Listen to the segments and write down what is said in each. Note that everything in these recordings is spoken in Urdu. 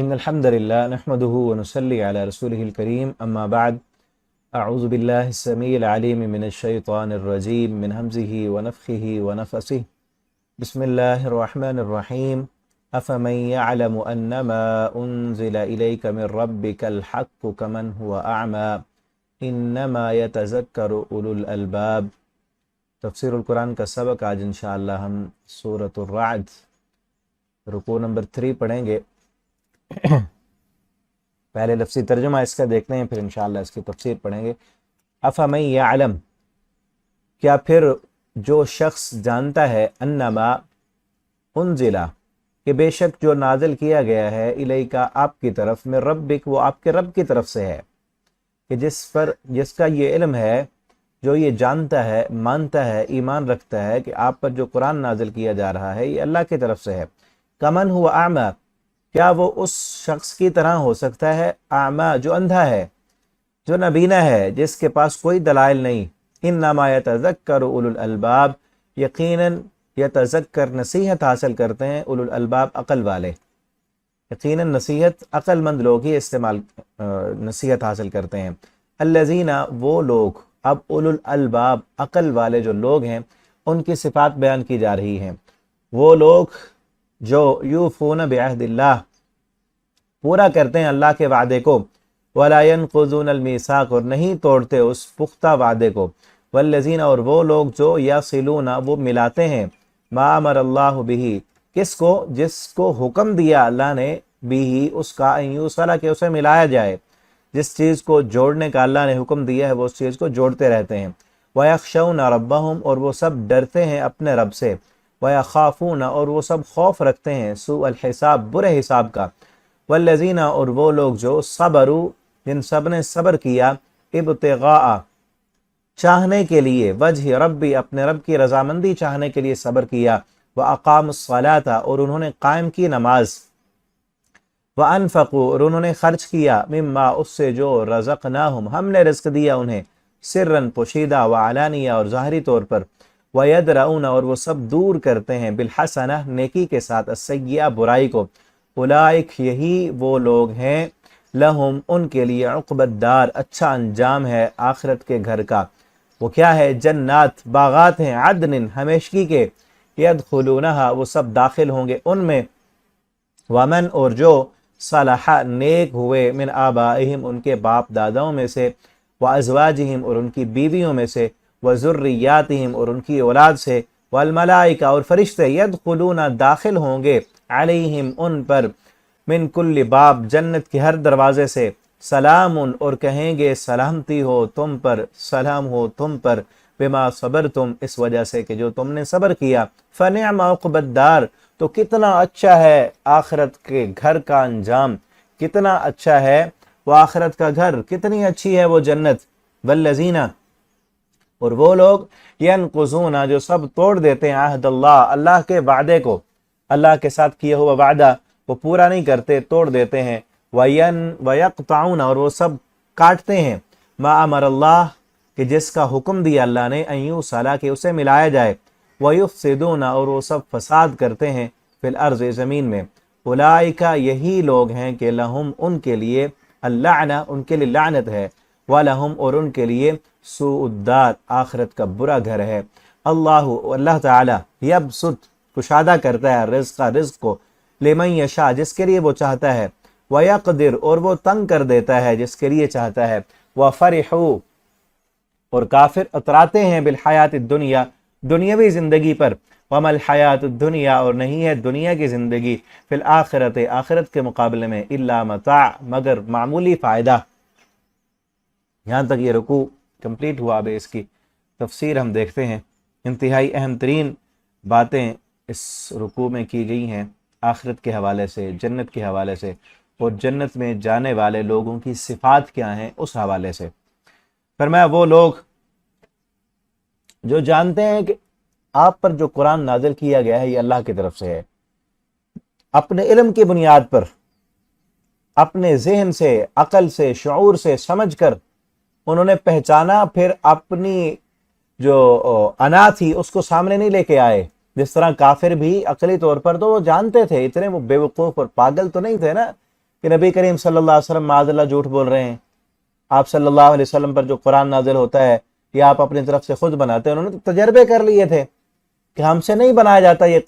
إن الحمد لله نحمده ونصلي على رسوله الكريم أما بعد أعوذ بالله السميع العليم من الشيطان الرجيم من همزه ونفخه ونفسه بسم الله الرحمن الرحيم أفمن يعلم أنما أنزل إليك من ربك الحق كمن هو أعمى إنما يتذكر أولو الألباب۔ تفسیر القرآن کا سبق آج انشاءاللہ ہم سورۃ الرعد رکوع نمبر 3 پڑھیں گے۔ پہلے لفظی ترجمہ اس کا دیکھتے ہیں، پھر انشاءاللہ اس کی تفسیر پڑھیں گے۔ افمن یعلم، کیا پھر جو شخص جانتا ہے، انما انزلہ، کہ بے شک جو نازل کیا گیا ہے، الیکا، آپ کی طرف، من ربک، وہ آپ کے رب کی طرف سے ہے، کہ جس کا یہ علم ہے، جو یہ جانتا ہے، مانتا ہے، ایمان رکھتا ہے کہ آپ پر جو قرآن نازل کیا جا رہا ہے یہ اللہ کی طرف سے ہے۔ کمن ہوا اعمی، کیا وہ اس شخص کی طرح ہو سکتا ہے، اعمی، جو اندھا ہے، جو نابینا ہے، جس کے پاس کوئی دلائل نہیں۔ انما یتذکر اولو الالباب، یقیناً یتذکر، نصیحت حاصل کرتے ہیں، اولو الالباب، عقل والے، یقیناً نصیحت عقل مند لوگ ہی نصیحت حاصل کرتے ہیں۔ الذین، وہ لوگ، اب اولو الالباب، عقل والے جو لوگ ہیں ان کی صفات بیان کی جا رہی ہیں۔ وہ لوگ جو یوفون بعہد اللہ، پورا کرتے ہیں اللہ کے وعدے کو، ولا ينقضون الميثاق، اور نہیں توڑتے اس پختہ وعدے کو، والذین، اور وہ لوگ جو یصلون، وہ ملاتے ہیں، ما امر اللہ بہ، کس کو، جس کو حکم دیا اللہ نے، بھی اس کا، ان یوصل، کہ اسے ملایا جائے، جس چیز کو جوڑنے کا اللہ نے حکم دیا ہے وہ اس چیز کو جوڑتے رہتے ہیں۔ وَيَخْشَوْنَ رَبَّهُمْ، اور وہ سب ڈرتے ہیں اپنے رب سے، وَيَخَافُونَ، اور وہ سب خوف رکھتے ہیں، سوء الحساب، برے حساب کا، وَالَّذِينَ، اور وہ لوگ جو صبروا، جن سب نے صبر کیا، ابتغاء، چاہنے کے لیے، وجہ ربی، اپنے رب کی رضامندی چاہنے کے لیے صبر کیا، وَأَقَامُوا الصَّلَاةَ، اور انہوں نے قائم کی نماز، وَأَنفَقُوا، اور انہوں نے خرچ کیا، مما، اس سے جو رزقناہم، ہم نے رزق دیا انہیں، سرًا، پوشیدہ، وعلانیہ، اور ظاہری طور پر، وَيَدْرَؤُونَ، اور وہ سب دور کرتے ہیں، بالحسنہ، نیکی کے ساتھ، السیئہ، برائی کو، اولئک، یہی وہ لوگ ہیں، لہم، ان کے لیے، عقبی الدار، اچھا انجام ہے آخرت کے گھر کا۔ وہ کیا ہے؟ جنات، باغات ہیں، عدن، ہمیشگی کے، یدخلونہا، وہ سب داخل ہوں گے ان میں، ومن، اور جو صالح، نیک ہوئے، من آبائہم، ان کے باپ داداؤں میں سے، وازواجہم، اور ان کی بیویوں میں سے، وذریاتہم، اور ان کی اولاد سے، والملائکہ، اور فرشتے، یدخلون، داخل ہوں گے، علیہم، ان پر، من کل باب، جنت کے ہر دروازے سے، سلام، اور کہیں گے سلامتی ہو تم پر، سلام ہو تم پر، بما صبرتم، اس وجہ سے کہ جو تم نے صبر کیا، فنعم عقبی الدار، تو کتنا اچھا ہے آخرت کے گھر کا انجام، کتنا اچھا ہے وہ آخرت کا گھر، کتنی اچھی ہے وہ جنت۔ والذین، اور وہ لوگ، ینقضون، جو سب توڑ دیتے ہیں، عہد اللہ، اللہ کے وعدے کو، اللہ کے ساتھ کیا ہوا وعدہ وہ پورا نہیں کرتے، توڑ دیتے ہیں، ویقطعون، اور وہ سب کاٹتے ہیں، ما امر اللہ، کہ جس کا حکم دیا اللہ نے، ان یوصل، کہ اسے ملایا جائے، وَيُفْسِدُونَ، اور وہ سب فساد کرتے ہیں، فی الارض، زمین میں، اولئک، یہی لوگ ہیں کہ لہم، ان کے لیے، اللعنہ، ان کے لیے لعنت ہے، وَلَهُمْ، اور ان کے لیے، سوء الدار، آخرت کا برا گھر ہے۔ اللہ تعالی، یبسط، کشادہ کرتا ہے، رزق کو، لمن یشاء، جس کے لیے وہ چاہتا ہے، وَيَقْدِرُ، اور وہ تنگ کر دیتا ہے جس کے لیے چاہتا ہے، وَفَرِحُوا، اور کافر اتراتے ہیں، بالحیات الدنیا، دنیاوی زندگی پر، وما الحیات الدنیا، اور نہیں ہے دنیا کی زندگی، فی الآخرت، آخرت کے مقابلے میں، الا متاع، مگر معمولی فائدہ۔ یہاں تک یہ رکوع کمپلیٹ ہوا۔ اب اس کی تفسیر ہم دیکھتے ہیں۔ انتہائی اہم ترین باتیں اس رکوع میں کی گئی ہیں، آخرت کے حوالے سے، جنت کے حوالے سے، اور جنت میں جانے والے لوگوں کی صفات کیا ہیں اس حوالے سے۔ فرمایا وہ لوگ جو جانتے ہیں کہ آپ پر جو قرآن نازل کیا گیا ہے یہ اللہ کی طرف سے ہے، اپنے علم کی بنیاد پر، اپنے ذہن سے، عقل سے، شعور سے سمجھ کر انہوں نے پہچانا، پھر اپنی جو انا تھی اس کو سامنے نہیں لے کے آئے۔ جس طرح کافر بھی عقلی طور پر تو وہ جانتے تھے، اتنے وہ بے وقوف اور پاگل تو نہیں تھے نا کہ نبی کریم صلی اللہ علیہ وسلم معاذ اللہ جھوٹ بول رہے ہیں، آپ صلی اللہ علیہ وسلم پر جو قرآن نازل ہوتا ہے یہ آپ اپنی طرف سے خود بناتے ہیں؟ انہوں نے تجربے کر لیے تھے کہ ہم سے نہیں بنایا جاتا یہ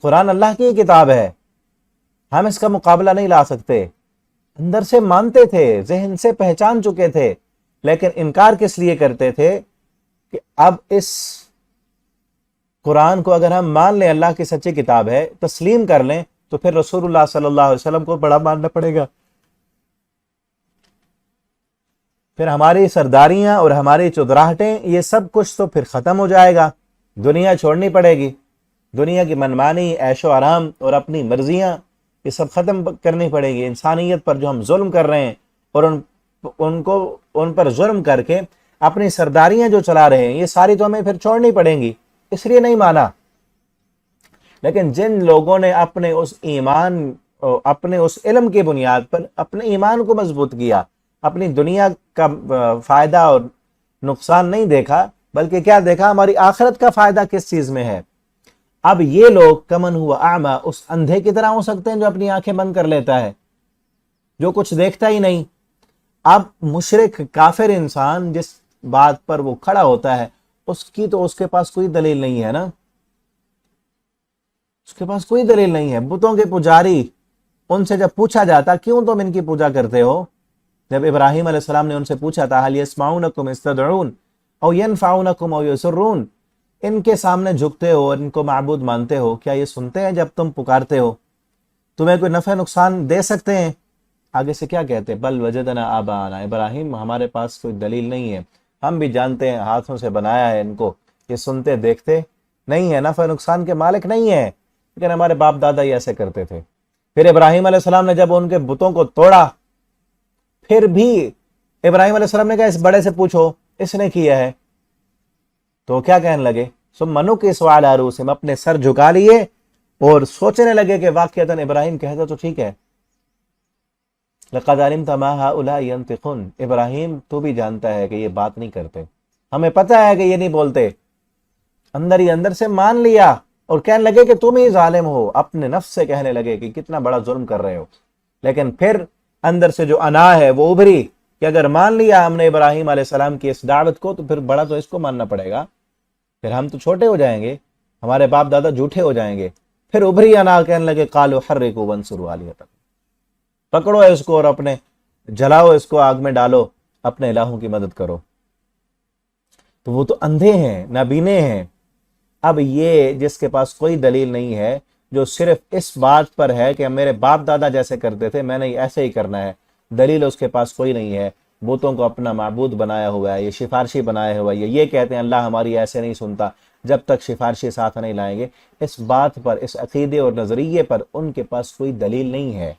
قرآن اللہ کی کتاب ہے، ہم اس کا مقابلہ نہیں لا سکتے۔ اندر سے مانتے تھے، ذہن سے پہچان چکے تھے، لیکن انکار کس لیے کرتے تھے کہ اب اس قرآن کو اگر ہم مان لیں اللہ کی سچی کتاب ہے، تسلیم کر لیں، تو پھر رسول اللہ صلی اللہ علیہ وسلم کو بڑا ماننا پڑے گا، پھر ہماری سرداریاں اور ہماری چودراہٹیں یہ سب کچھ تو پھر ختم ہو جائے گا، دنیا چھوڑنی پڑے گی، دنیا کی منمانی، عیش و آرام اور اپنی مرضیاں یہ سب ختم کرنی پڑے گی۔ انسانیت پر جو ہم ظلم کر رہے ہیں اور ان پر ظلم کر کے اپنی سرداریاں جو چلا رہے ہیں، یہ ساری تو ہمیں پھر چھوڑنی پڑیں گی، اس لیے نہیں مانا۔ لیکن جن لوگوں نے اپنے اس ایمان، اپنے اس علم کی بنیاد پر اپنے ایمان کو مضبوط کیا، اپنی دنیا کا فائدہ اور نقصان نہیں دیکھا، بلکہ کیا دیکھا؟ ہماری آخرت کا فائدہ کس چیز میں ہے۔ اب یہ لوگ کمن ہوا اعمیٰ، اس اندھے کی طرح ہو سکتے ہیں جو اپنی آنکھیں بند کر لیتا ہے، جو کچھ دیکھتا ہی نہیں۔ اب مشرک کافر انسان جس بات پر وہ کھڑا ہوتا ہے، اس کے پاس کوئی دلیل نہیں ہے نا، اس کے پاس کوئی دلیل نہیں ہے۔ بتوں کے پجاری، ان سے جب پوچھا جاتا کیوں تم ان کی پوجا کرتے ہو، جب ابراہیم علیہ السلام نے ان سے پوچھا تھا هل يسمعونكم استدعون او ينفعونكم او يضرون، ان کے سامنے جھکتے ہو اور ان کو معبود مانتے ہو، کیا یہ سنتے ہیں جب تم پکارتے ہو؟ تمہیں کوئی نفع نقصان دے سکتے ہیں؟ آگے سے کیا کہتے ہیں؟ بل وجدنا آباءنا، ابراہیم ہمارے پاس کوئی دلیل نہیں ہے، ہم بھی جانتے ہیں ہاتھوں سے بنایا ہے ان کو، یہ سنتے دیکھتے نہیں ہے، نفع نقصان کے مالک نہیں ہے، لیکن ہمارے باپ دادا یہ ایسے کرتے تھے۔ پھر ابراہیم علیہ السلام نے جب ان کے بتوں کو توڑا، پھر بھی ابراہیم علیہ السلام نے کہا اس بڑے سے پوچھو، اس نے کیا ہے، تو کیا کہنے لگے؟ ثم نکسوا علی رؤوسہم، اپنے سر جھکا لیے اور سوچنے لگے کہ واقعتاً ابراہیم کہتا تو ٹھیک ہے۔ لقد علمت ما هؤلاء ينطقون، ابراہیم تو بھی جانتا ہے کہ یہ بات نہیں کرتے، ہمیں پتہ ہے کہ یہ نہیں بولتے۔ اندر ہی اندر سے مان لیا اور کہنے لگے کہ تم ہی ظالم ہو، اپنے نفس سے کہنے لگے کہ کتنا بڑا ظلم کر رہے ہو۔ لیکن پھر اندر سے جو انا ہے وہ ابھری کہ اگر مان لیا ہم نے ابراہیم علیہ السلام کی اس دعوت کو، تو پھر بڑا تو اس کو ماننا پڑے گا، پھر ہم تو چھوٹے ہو جائیں گے، ہمارے باپ دادا جھوٹے ہو جائیں گے۔ پھر ابھری انا کہنے لگے قالوا حرقوا وانصروا آلہتکم، پکڑو اس کو اور اپنے جلاؤ، اس کو آگ میں ڈالو، اپنے الہوں کی مدد کرو۔ تو وہ تو اندھے ہیں، نابینے ہیں۔ اب یہ جس کے پاس کوئی دلیل نہیں ہے، جو صرف اس بات پر ہے کہ میرے باپ دادا جیسے کرتے تھے میں نے ایسے ہی کرنا ہے، دلیل اس کے پاس کوئی نہیں ہے، بتوں کو اپنا معبود بنایا ہوا ہے، یہ سفارشی بنایا ہوا ہے، یہ کہتے ہیں اللہ ہماری ایسے نہیں سنتا جب تک سفارشی ساتھ نہیں لائیں گے۔ اس بات پر، اس عقیدے اور نظریے پر ان کے پاس کوئی دلیل نہیں ہے۔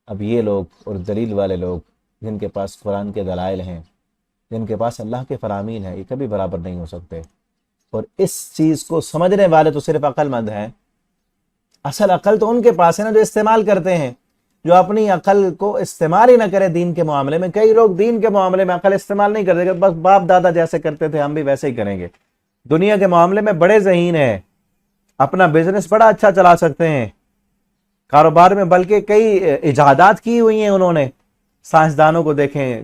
اب یہ لوگ اور دلیل والے لوگ جن کے پاس قرآن کے دلائل ہیں، جن کے پاس اللہ کے فرامین ہیں، یہ کبھی برابر نہیں ہو سکتے۔ اور اس چیز کو سمجھنے والے تو صرف عقل مند ہیں۔ اصل عقل تو ان کے پاس ہے نا جو استعمال کرتے ہیں، جو اپنی عقل کو استعمال ہی نہ کرے دین کے معاملے میں۔ کئی لوگ دین کے معاملے میں عقل استعمال نہیں کرتے، بس باپ دادا جیسے کرتے تھے ہم بھی ویسے ہی کریں گے۔ دنیا کے معاملے میں بڑے ذہین ہیں، اپنا بزنس بڑا اچھا چلا سکتے ہیں، کاروبار میں بلکہ کئی ایجادات کی ہوئی ہیں انہوں نے۔ سائنسدانوں کو دیکھیں،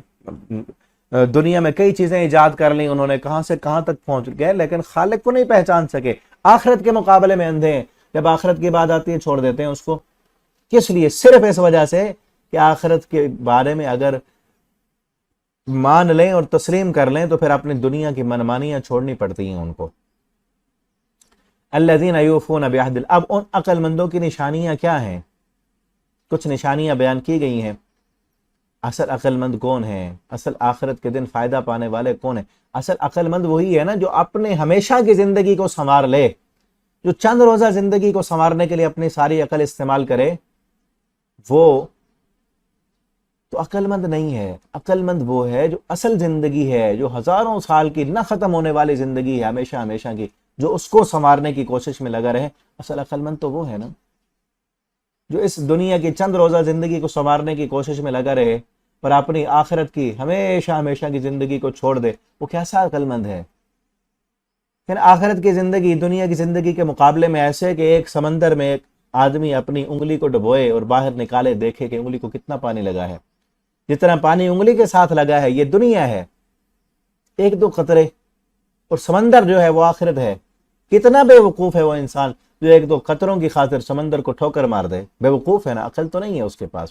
دنیا میں کئی چیزیں ایجاد کر لیں انہوں نے، کہاں سے کہاں تک پہنچ گئے، لیکن خالق کو نہیں پہچان سکے۔ آخرت کے مقابلے میں اندھے ہیں، جب آخرت کی بات آتی ہے چھوڑ دیتے ہیں اس کو۔ کس لیے؟ صرف اس وجہ سے کہ آخرت کے بارے میں اگر مان لیں اور تسلیم کر لیں تو پھر اپنی دنیا کی منمانیاں چھوڑنی پڑتی ہیں ان کو۔ الذین یوفون بعہد، اب ان عقل مندوں کی نشانیاں کیا ہیں؟ کچھ نشانیاں بیان کی گئی ہیں۔ اصل عقل مند کون ہیں؟ اصل آخرت کے دن فائدہ پانے والے کون ہیں؟ اصل عقل مند وہی ہے نا جو اپنے ہمیشہ کی زندگی کو سنوار لے، جو چند روزہ زندگی کو سنوارنے کے لیے اپنی ساری عقل استعمال کرے، وہ تو عقل مند نہیں ہے۔ عقل مند وہ ہے جو اصل زندگی ہے، جو ہزاروں سال کی نہ ختم ہونے والی زندگی ہے، ہمیشہ ہمیشہ کی، جو اس کو سنوارنے کی کوشش میں لگا رہے۔ اصل عقل مند تو وہ ہے نا جو اس دنیا کی چند روزہ زندگی کو سنوارنے کی کوشش میں لگا رہے پر اپنی آخرت کی ہمیشہ ہمیشہ کی زندگی کو چھوڑ دے۔ وہ کیسا عقل مند ہے؟ پھر آخرت کی زندگی دنیا کی زندگی کے مقابلے میں ایسے کہ ایک سمندر میں ایک آدمی اپنی انگلی کو ڈبوئے اور باہر نکالے دیکھے کہ انگلی کو کتنا پانی لگا ہے، جتنا پانی انگلی کے ساتھ لگا ہے یہ دنیا ہے، ایک دو قطرے، اور سمندر جو ہے وہ آخرت ہے۔ کتنا بے وقوف ہے وہ انسان جو ایک دو قطروں کی خاطر سمندر کو ٹھوکر مار دے، بے وقوف ہے نا، عقل تو نہیں ہے اس کے پاس۔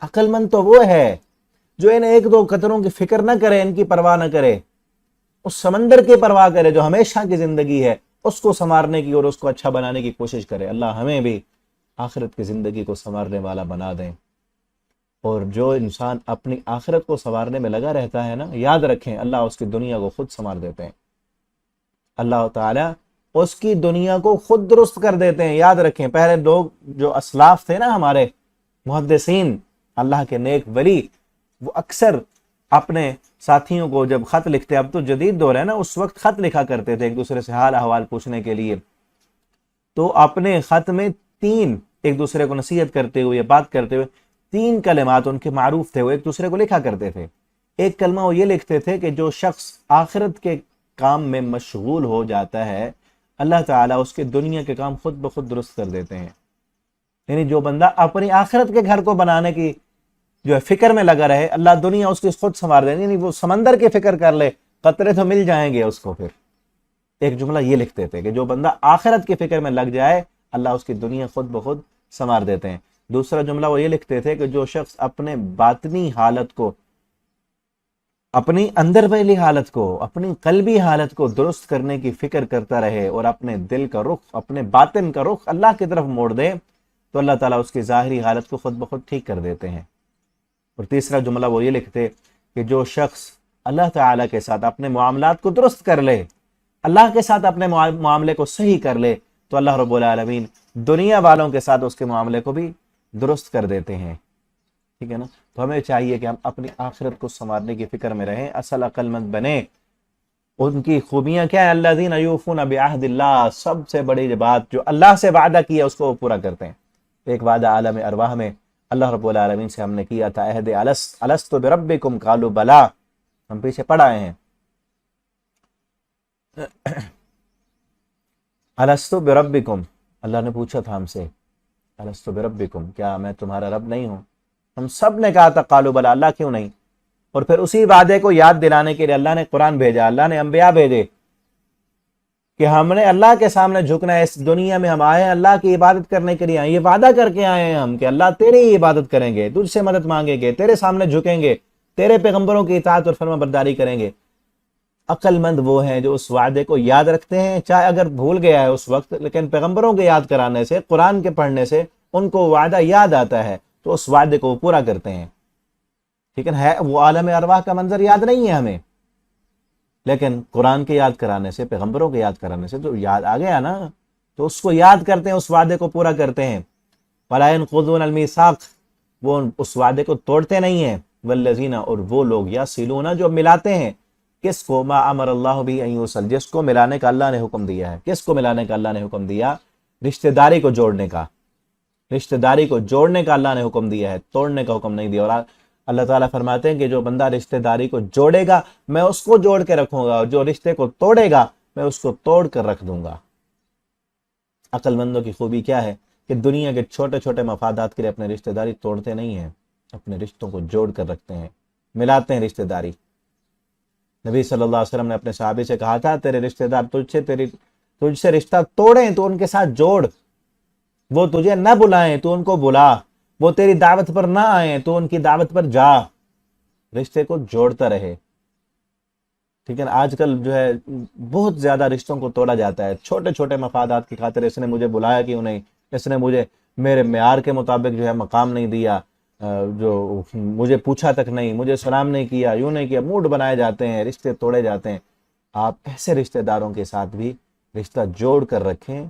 عقل مند تو وہ ہے جو ان ایک دو قطروں کی فکر نہ کرے، ان کی پرواہ نہ کرے، اس سمندر کی پرواہ کرے جو ہمیشہ کی زندگی ہے، اس کو سنوارنے کی اور اس کو اچھا بنانے کی کوشش کرے۔ اللہ ہمیں بھی آخرت کی زندگی کو سنوارنے والا بنا دیں۔ اور جو انسان اپنی آخرت کو سنوارنے میں لگا رہتا ہے نا، یاد رکھیں اللہ اس کی دنیا کو خود سنوار دیتے ہیں، اللہ تعالیٰ اس کی دنیا کو خود درست کر دیتے ہیں۔ یاد رکھیں پہلے لوگ جو اسلاف تھے نا ہمارے محدثین، اللہ کے نیک ولی، وہ اکثر اپنے ساتھیوں کو جب خط لکھتے، اب تو جدید دور ہے نا، اس وقت خط لکھا کرتے تھے ایک دوسرے سے حال احوال پوچھنے کے لیے، تو اپنے خط میں تین ایک دوسرے کو نصیحت کرتے ہوئے، بات کرتے ہوئے، تین کلمات ان کے معروف تھے، وہ ایک دوسرے کو لکھا کرتے تھے۔ ایک کلمہ وہ یہ لکھتے تھے کہ جو شخص آخرت کے کام میں مشغول ہو جاتا ہے، اللہ تعالیٰ اس کے دنیا کے کام خود بخود درست کر دیتے ہیں۔ یعنی جو بندہ اپنی آخرت کے گھر کو بنانے کی جو ہے فکر میں لگا رہے، اللہ دنیا اس کی خود سنوار دے، یعنی وہ سمندر کی فکر کر لے، قطرے تو مل جائیں گے اس کو۔ پھر ایک جملہ یہ لکھتے تھے کہ جو بندہ آخرت کی فکر میں لگ جائے، اللہ اس کی دنیا خود بخود سنوار دیتے ہیں۔ دوسرا جملہ وہ یہ لکھتے تھے کہ جو شخص اپنے باطنی حالت کو، اپنی اندر والی حالت کو، اپنی قلبی حالت کو درست کرنے کی فکر کرتا رہے اور اپنے دل کا رخ، اپنے باطن کا رخ اللہ کی طرف موڑ دے، تو اللہ تعالیٰ اس کی ظاہری حالت کو خود بخود ٹھیک کر دیتے ہیں۔ اور تیسرا جملہ وہ یہ لکھتے کہ جو شخص اللہ تعالیٰ کے ساتھ اپنے معاملات کو درست کر لے، اللہ کے ساتھ اپنے معاملے کو صحیح کر لے، تو اللہ رب العالمین دنیا والوں کے ساتھ اس کے معاملے کو بھی درست کر دیتے ہیں۔ ٹھیک ہے نا؟ تو ہمیں چاہیے کہ ہم اپنی آخرت کو سنوارنے کی فکر میں رہیں، اصل عقل مند بنیں۔ ان کی خوبیاں کیا ہیں؟ الذین یوفون بعہد اللہ، سب سے بڑی بات جو اللہ سے وعدہ کیا اس کو وہ پورا کرتے ہیں۔ ایک وعدہ عالم ارواح میں اللہ رب العالمین سے ہم نے کیا تھا، عہد الست بربکم قالوا بلا، ہم پیچھے پڑھ آئے ہیں، الست بربکم، اللہ نے پوچھا تھا ہم سے، الست بربکم، کیا میں تمہارا رب نہیں ہوں؟ ہم سب نے کہا تھا قالوا بلا، اللہ کیوں نہیں؟ اور پھر اسی وعدے کو یاد دلانے کے لیے اللہ نے قرآن بھیجا، اللہ نے انبیاء بھیجے کہ ہم نے اللہ کے سامنے جھکنا ہے۔ اس دنیا میں ہم آئے ہیں اللہ کی عبادت کرنے کے لیے آئے، یہ وعدہ کر کے آئے ہیں ہم کہ اللہ تیری ہی عبادت کریں گے، تجھ سے مدد مانگیں گے، تیرے سامنے جھکیں گے، تیرے پیغمبروں کی اطاعت اور فرما برداری کریں گے۔ عقل مند وہ ہیں جو اس وعدے کو یاد رکھتے ہیں، چاہے اگر بھول گیا ہے اس وقت، لیکن پیغمبروں کے یاد کرانے سے، قرآن کے پڑھنے سے ان کو وعدہ یاد آتا ہے، تو اس وعدے کو وہ پورا کرتے ہیں۔ ٹھیک ہے، وہ عالم ارواح کا منظر یاد نہیں ہے ہمیں، لیکن قرآن کے یاد کرانے سے، پیغمبروں کے یاد کرانے سے تو یاد آ گیا نا، تو اس کو یاد کرتے ہیں، اس وعدے کو پورا کرتے ہیں۔ وَلَا يَنقُضُونَ الْمِيثَاقَ، وہ اس وعدے کو توڑتے نہیں ہیں۔ وَالَّذِينَ، اور وہ لوگ، يَصِلُونَ، جو ملاتے ہیں، کس کو؟ مَا أَمَرَ اللَّهُ بِهِ أَن يُوصَلَ، جس کو ملانے کا اللہ نے حکم دیا ہے۔ کس کو ملانے کا اللہ نے حکم دیا؟ رشتہ داری کو جوڑنے کا، رشتہ داری کو جوڑنے کا اللہ نے حکم دیا ہے، توڑنے کا حکم نہیں دیا۔ اور اللہ تعالیٰ فرماتے ہیں کہ جو بندہ رشتہ داری کو جوڑے گا میں اس کو جوڑ کے رکھوں گا، اور جو رشتے کو توڑے گا میں اس کو توڑ کر رکھ دوں گا۔ عقل مندوں کی خوبی کیا ہے کہ دنیا کے چھوٹے چھوٹے مفادات کے لیے اپنے رشتہ داری توڑتے نہیں ہیں، اپنے رشتوں کو جوڑ کر رکھتے ہیں، ملاتے ہیں رشتہ داری۔ نبی صلی اللہ علیہ وسلم نے اپنے صحابی سے کہا تھا تیرے رشتہ دار تجھ سے رشتہ توڑیں تو ان کے ساتھ جوڑ، وہ تجھے نہ بلائیں تو ان کو بلا، وہ تیری دعوت پر نہ آئیں تو ان کی دعوت پر جا، رشتے کو جوڑتا رہے۔ ٹھیک ہے نا؟ آج کل جو ہے بہت زیادہ رشتوں کو توڑا جاتا ہے، چھوٹے چھوٹے مفادات کی خاطر، اس نے مجھے بلایا کیوں نہیں، اس نے مجھے میرے معیار کے مطابق جو ہے مقام نہیں دیا، جو مجھے پوچھا تک نہیں، مجھے سلام نہیں کیا، یوں نہیں کیا، موڈ بنائے جاتے ہیں، رشتے توڑے جاتے ہیں۔ آپ ایسے رشتہ داروں کے ساتھ بھی رشتہ جوڑ کر رکھیں،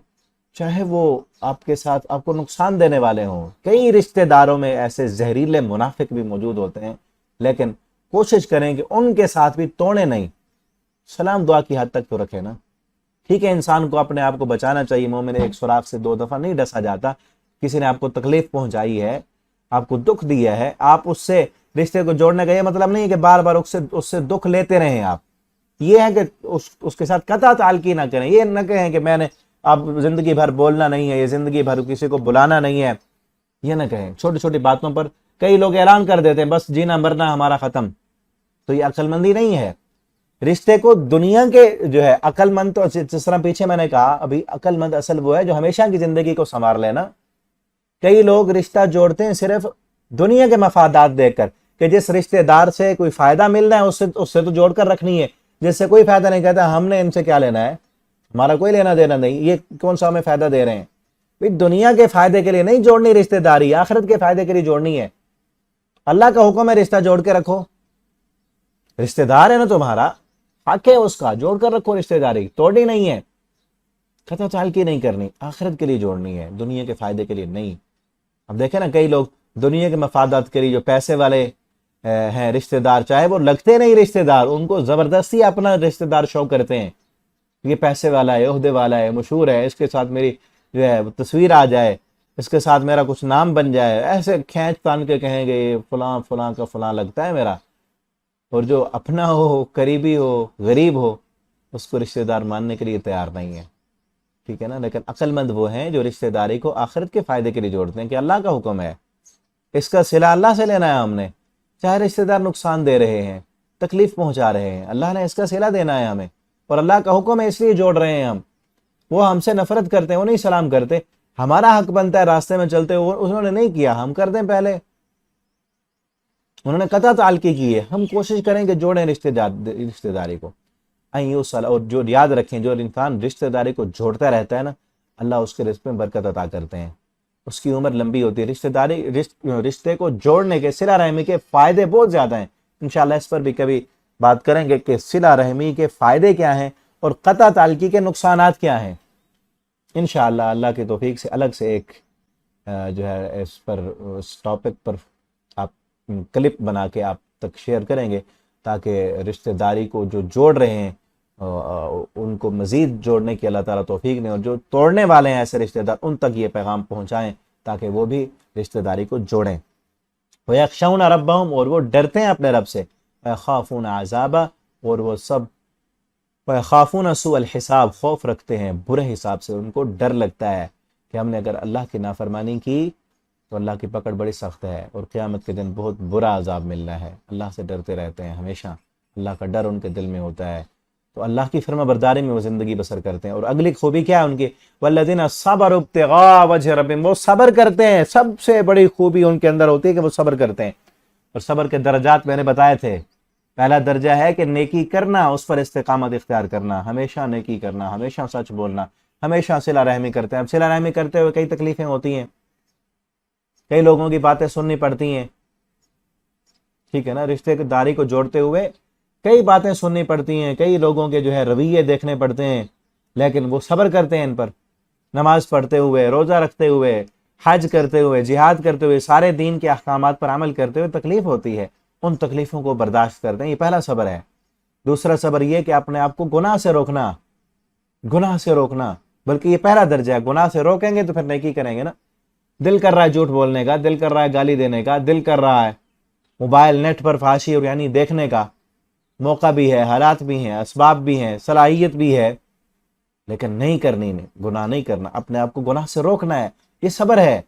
چاہے وہ آپ کے ساتھ آپ کو نقصان دینے والے ہوں۔ کئی رشتہ داروں میں ایسے زہریلے منافق بھی موجود ہوتے ہیں، لیکن کوشش کریں کہ ان کے ساتھ بھی توڑیں نہیں، سلام دعا کی حد تک تو رکھیں نا۔ ٹھیک ہے، انسان کو اپنے آپ کو بچانا چاہیے، مومن ایک سوراخ سے دو دفعہ نہیں ڈسا جاتا۔ کسی نے آپ کو تکلیف پہنچائی ہے، آپ کو دکھ دیا ہے، آپ اس سے رشتے کو جوڑنے کا یہ مطلب نہیں کہ بار بار اس سے دکھ لیتے رہیں۔ آپ یہ ہے کہ اس کے ساتھ قطع تعلقی نہ کریں، یہ نہ کہیں کہ میں نے اب زندگی بھر بولنا نہیں ہے، یہ زندگی بھر کسی کو بلانا نہیں ہے، یہ نہ کہیں۔ چھوٹی چھوٹی باتوں پر کئی لوگ اعلان کر دیتے ہیں بس جینا مرنا ہمارا ختم، تو یہ عقل مندی نہیں ہے۔ رشتے کو دنیا کے جو ہے عقل مند، تو جس طرح پیچھے میں نے کہا ابھی، عقل مند اصل وہ ہے جو ہمیشہ کی زندگی کو سنوار لینا۔ کئی لوگ رشتہ جوڑتے ہیں صرف دنیا کے مفادات دیکھ کر، کہ جس رشتہ دار سے کوئی فائدہ ملنا ہے اس سے تو جوڑ کر رکھنی ہے، جس سے کوئی فائدہ نہیں، کہتا ہم نے ان سے کیا لینا ہے، ہمارا کوئی لینا دینا نہیں، یہ کون سا ہمیں فائدہ دے رہے ہیں۔ دنیا کے فائدے کے لیے نہیں جوڑنی رشتہ داری، آخرت کے فائدے کے لیے جوڑنی ہے۔ اللہ کا حکم ہے رشتہ جوڑ کے رکھو، رشتہ دار ہے نا تمہارا، حق ہے اس کا، جوڑ کر رکھو، رشتہ داری توڑنی نہیں ہے، قطع تعلقی نہیں کرنی، آخرت کے لیے جوڑنی ہے، دنیا کے فائدے کے لیے نہیں۔ اب دیکھیں نا کئی لوگ دنیا کے مفادات کے لیے، جو پیسے والے ہیں رشتہ دار، چاہے وہ لگتے نہیں رشتہ دار، ان کو زبردستی اپنا رشتہ دار شو کرتے ہیں، یہ پیسے والا ہے، عہدے والا ہے، مشہور ہے، اس کے ساتھ میری جو ہے تصویر آ جائے، اس کے ساتھ میرا کچھ نام بن جائے، ایسے کھینچ تان کے کہیں گے یہ فلاں فلاں کا فلاں لگتا ہے میرا۔ اور جو اپنا ہو، قریبی ہو، غریب ہو، اس کو رشتہ دار ماننے کے لیے تیار نہیں ہے، ٹھیک ہے نا۔ لیکن عقل مند وہ ہیں جو رشتہ داری کو آخرت کے فائدے کے لیے جوڑتے ہیں، کہ اللہ کا حکم ہے، اس کا صلہ اللہ سے لینا ہے ہم نے، چاہے رشتہ دار نقصان دے رہے ہیں، تکلیف پہنچا رہے ہیں، اللہ نے اس کا صلہ دینا ہے ہمیں، اور اللہ کا حکم ہے اس لیے جوڑ رہے ہیں ہم۔ وہ ہم سے نفرت کرتے ہیں، وہ نہیں سلام کرتے، ہمارا حق بنتا ہے راستے میں چلتے ہوئے، انہوں نے نہیں کیا، ہم کر دیں پہلے، انہوں نے قطع تعلقی کی ہے، ہم کوشش کریں کہ جوڑیں رشتہ داری کو۔ اور جو یاد رکھیں، جو انسان رشتہ داری کو جوڑتا رہتا ہے نا، اللہ اس کے رزق میں برکت عطا کرتے ہیں، اس کی عمر لمبی ہوتی ہے۔ رشتے کو جوڑنے کے، صلہ رحمی کے فائدے بہت زیادہ ہیں، انشاءاللہ اس پر بھی کبھی بات کریں گے کہ صلہ رحمی کے فائدے کیا ہیں اور قطع تعلقی کے نقصانات کیا ہیں۔ انشاءاللہ اللہ کی توفیق سے الگ سے ایک جو ہے اس ٹاپک پر آپ کلپ بنا کے آپ تک شیئر کریں گے، تاکہ رشتہ داری کو جو جوڑ رہے ہیں ان کو مزید جوڑنے کی اللہ تعالیٰ توفیق دیں، اور جو توڑنے والے ہیں ایسے رشتہ دار، ان تک یہ پیغام پہنچائیں تاکہ وہ بھی رشتہ داری کو جوڑیں۔ وَيَخْشَوْنَ رَبَّهُمْ، اور وہ ڈرتے ہیں اپنے رب سے، وَيَخَافُونَ عَذَابَهُ، اور وہ سب وَيَخَافُونَ سُوءَ الْحِسَابِ، خوف رکھتے ہیں برے حساب سے، ان کو ڈر لگتا ہے کہ ہم نے اگر اللہ کی نافرمانی کی تو اللہ کی پکڑ بڑی سخت ہے، اور قیامت کے دن بہت برا عذاب ملنا ہے۔ اللہ سے ڈرتے رہتے ہیں ہمیشہ، اللہ کا ڈر ان کے دل میں ہوتا ہے، تو اللہ کی فرما برداری میں وہ زندگی بسر کرتے ہیں۔ اور اگلی خوبی کیا ہے ان کی، وَالَّذِينَ صَبَرُوا ابْتِغَاءَ وَجْهِ رَبِّهِمْ، وہ صبر کرتے ہیں، سب سے بڑی خوبی ان کے اندر ہوتی ہے کہ وہ صبر کرتے ہیں۔ اور صبر کے درجات میں نے بتائے تھے، پہلا درجہ ہے کہ نیکی کرنا، اس پر استقامت اختیار کرنا، ہمیشہ نیکی کرنا، ہمیشہ سچ بولنا، ہمیشہ صلہ رحمی کرتے ہیں۔ اب صلہ رحمی کرتے ہوئے کئی تکلیفیں ہوتی ہیں، کئی لوگوں کی باتیں سننی پڑتی ہیں، ٹھیک ہے نا، رشتے داری کو جوڑتے ہوئے کئی باتیں سننی پڑتی ہیں، کئی لوگوں کے جو ہے رویے دیکھنے پڑتے ہیں، لیکن وہ صبر کرتے ہیں ان پر، نماز پڑھتے ہوئے، روزہ رکھتے ہوئے، حج کرتے ہوئے، جہاد کرتے ہوئے، سارے دین کے احکامات پر عمل کرتے ہوئے تکلیف ہوتی ہے، ان تکلیفوں کو برداشت کرتے ہیں، یہ پہلا صبر ہے۔ دوسرا صبر یہ کہ اپنے آپ کو گناہ سے روکنا، گناہ سے روکنا، بلکہ یہ پہلا درجہ ہے، گناہ سے روکیں گے تو پھر نیکی کریں گے نا۔ دل کر رہا ہے جھوٹ بولنے کا، دل کر رہا ہے گالی دینے کا، دل کر رہا ہے موبائل نیٹ پر فحاشی اور یعنی دیکھنے کا، موقع بھی ہے، حالات بھی ہیں، اسباب بھی ہیں، صلاحیت بھی ہے، لیکن نہیں کرنی، گناہ نہیں کرنا، اپنے آپ کو گناہ سے روکنا ہے، یہ صبر ہے۔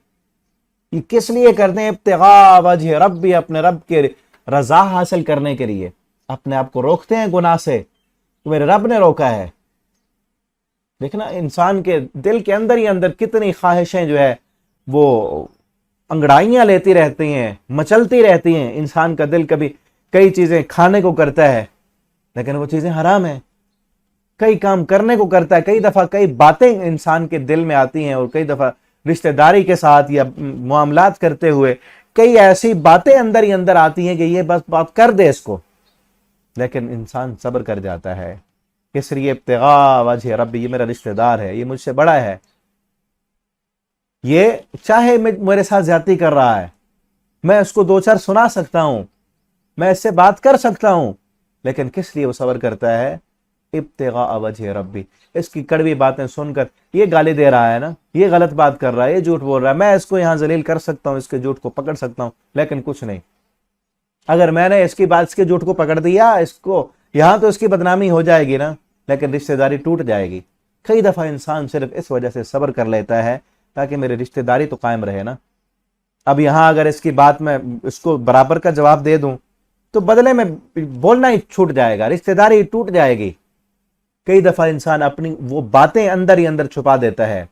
یہ کس لیے کرتے ہیں؟ ابتغاء وجہ ربی، اپنے رب کے رضا حاصل کرنے کے لیے اپنے آپ کو روکتے ہیں گناہ سے، تو میرے رب نے روکا ہے۔ دیکھنا انسان کے دل کے اندر ہی اندر کتنی خواہشیں جو ہے وہ انگڑائیاں لیتی رہتی ہیں، مچلتی رہتی ہیں، انسان کا دل کبھی کئی چیزیں کھانے کو کرتا ہے لیکن وہ چیزیں حرام ہیں، کئی کام کرنے کو کرتا ہے، کئی دفعہ کئی باتیں انسان کے دل میں آتی ہیں، اور کئی دفعہ رشتہ داری کے ساتھ یا معاملات کرتے ہوئے کئی ایسی باتیں اندر ہی اندر آتی ہیں کہ یہ بس بات کر دے اس کو، لیکن انسان صبر کر جاتا ہے، کس لیے؟ ابتغاء وجہ ربی، یہ میرا رشتہ دار ہے، یہ مجھ سے بڑا ہے، یہ چاہے میرے ساتھ زیادتی کر رہا ہے، میں اس کو دو چار سنا سکتا ہوں، میں اس سے بات کر سکتا ہوں، لیکن کس لیے وہ صبر کرتا ہے؟ ابتغاء وجہ ربی، اس کی کڑوی باتیں سن کر، یہ گالی دے رہا ہے نا، یہ غلط بات کر رہا ہے، یہ جھوٹ بول رہا ہے، میں اس کو یہاں ذلیل کر سکتا ہوں، اس کے جھوٹ کو پکڑ سکتا ہوں، لیکن کچھ نہیں، اگر میں نے اس کی بات، اس کے جھوٹ کو پکڑ دیا، اس کو یہاں تو اس کی بدنامی ہو جائے گی نا، لیکن رشتہ داری ٹوٹ جائے گی، کئی دفعہ انسان صرف اس وجہ سے صبر کر لیتا ہے تاکہ میری رشتہ داری تو قائم رہے نا. اب یہاں اگر اس کی بات میں اس کو برابر کا جواب دے دوں تو بدلے میں بولنا ہی چھوٹ جائے گا, رشتہ داری ٹوٹ جائے گی. کئی دفعہ انسان اپنی وہ باتیں اندر ہی اندر چھپا دیتا ہے.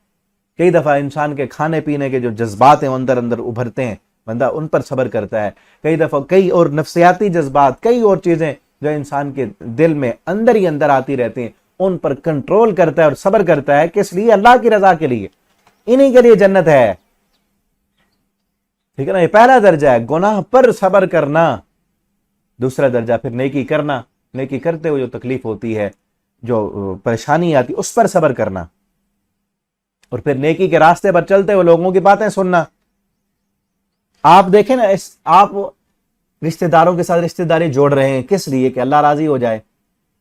کئی دفعہ انسان کے کھانے پینے کے جو جذبات ہیں اندر اندر ابھرتے ہیں, بندہ ان پر صبر کرتا ہے. کئی دفعہ کئی اور نفسیاتی جذبات, کئی اور چیزیں جو انسان کے دل میں اندر ہی اندر آتی رہتی ہیں, ان پر کنٹرول کرتا ہے اور صبر کرتا ہے. کس لیے؟ اللہ کی رضا کے لیے. انہی کے لیے جنت ہے. ٹھیک ہے نا, یہ پہلا درجہ ہے گناہ پر صبر کرنا. دوسرا درجہ پھر نیکی کرنا, نیکی کرتے ہوئے جو تکلیف ہوتی ہے, جو پریشانی آتی, اس پر صبر کرنا. اور پھر نیکی کے راستے پر چلتے ہوئے لوگوں کی باتیں سننا. آپ دیکھیں نا, آپ رشتہ داروں کے ساتھ رشتہ داری جوڑ رہے ہیں کس لیے؟ کہ اللہ راضی ہو جائے.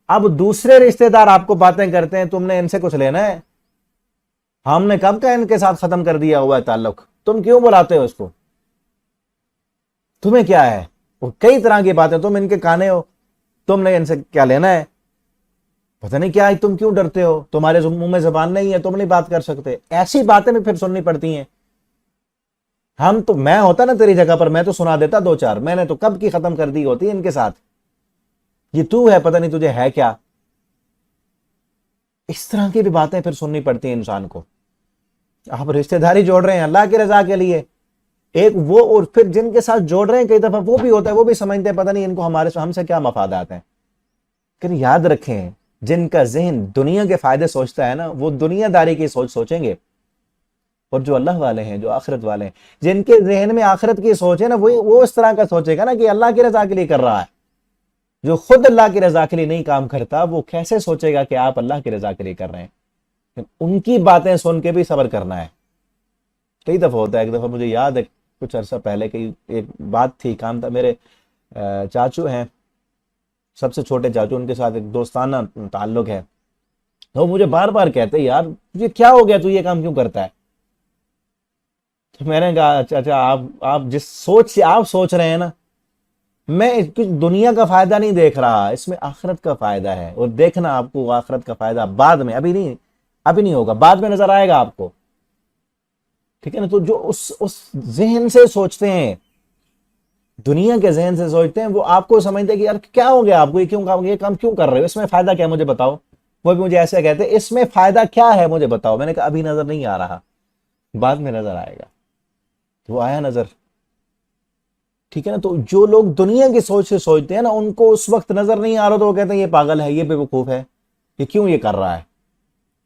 اب دوسرے رشتہ دار آپ کو باتیں کرتے ہیں, تم نے ان سے کچھ لینا ہے؟ ہم نے کب کا ان کے ساتھ ختم کر دیا ہوا ہے تعلق, تم کیوں بلاتے ہو اس کو؟ تمہیں کیا ہے؟ وہ کئی طرح کی باتیں, تم ان کے کانے ہو, تم نے ان سے کیا لینا ہے؟ پتہ نہیں کیا ہے, تم کیوں ڈرتے ہو؟ تمہارے منہ میں زبان نہیں ہے, تم نہیں بات کر سکتے. ایسی باتیں بھی پھر سننی پڑتی ہیں. ہم تو, میں ہوتا نا تیری جگہ پر, میں تو سنا دیتا دو چار, میں نے تو کب کی ختم کر دی ہوتی ان کے ساتھ. یہ تو ہے, پتہ نہیں تجھے ہے کیا. اس طرح کی بھی باتیں پھر سننی پڑتی ہیں انسان کو. آپ رشتہ داری جوڑ رہے ہیں اللہ کی رضا کے لیے, ایک وہ, اور پھر جن کے ساتھ جوڑ رہے ہیں کئی دفعہ وہ بھی ہوتا ہے, وہ بھی سمجھتے ہیں پتہ نہیں ان کو ہم سے کیا مفادات ہیں. کہ یاد رکھیں, جن کا ذہن دنیا کے فائدے سوچتا ہے نا, وہ دنیا داری کی سوچ سوچیں گے. اور جو اللہ والے ہیں, جو آخرت والے ہیں, جن کے ذہن میں آخرت کی سوچ ہے نا, وہ اس طرح کا سوچے گا نا کہ اللہ کی رضا کے لیے کر رہا ہے. جو خود اللہ کی رضا کے لیے نہیں کام کرتا, وہ کیسے سوچے گا کہ آپ اللہ کی رضا کے لیے کر رہے ہیں؟ ان کی باتیں سن کے بھی صبر کرنا ہے. کئی دفعہ ہوتا ہے, ایک دفعہ مجھے یاد ہے کچھ عرصہ پہلے کہ ایک بات تھی, کام تھا. میرے چاچو ہیں, سب سے چھوٹے چاچو, ان کے ساتھ ایک دوستانہ تعلق ہے. تو مجھے بار بار کہتے یار تجھے کیا ہو گیا, تو یہ کام کیوں کرتا ہے؟ تو میں نے کہا چاچا آپ جس سوچ سے آپ سوچ رہے ہیں نا, میں کچھ دنیا کا فائدہ نہیں دیکھ رہا, اس میں آخرت کا فائدہ ہے. اور دیکھنا آپ کو آخرت کا فائدہ بعد میں, ابھی نہیں ہوگا, بعد میں نظر آئے گا آپ کو. ٹھیک ہے نا. تو جو اس ذہن سے سوچتے ہیں, دنیا کے ذہن سے سوچتے ہیں, وہ آپ کو سمجھتے ہیں کہ یار کیا ہو گیا آپ کو, یہ کام کیوں کر رہے ہو, اس میں فائدہ کیا مجھے بتاؤ. وہ بھی مجھے ایسے کہتے ہیں اس میں فائدہ کیا ہے مجھے بتاؤ. میں نے کہا ابھی نظر نہیں آ رہا, بعد میں نظر آئے گا. وہ آیا نظر. ٹھیک ہے نا. تو جو لوگ دنیا کی سوچ سے سوچتے ہیں نا, ان کو اس وقت نظر نہیں آ رہا تو وہ کہتے ہیں یہ پاگل ہے, یہ بے وقوف ہے, یہ کیوں یہ کر رہا ہے.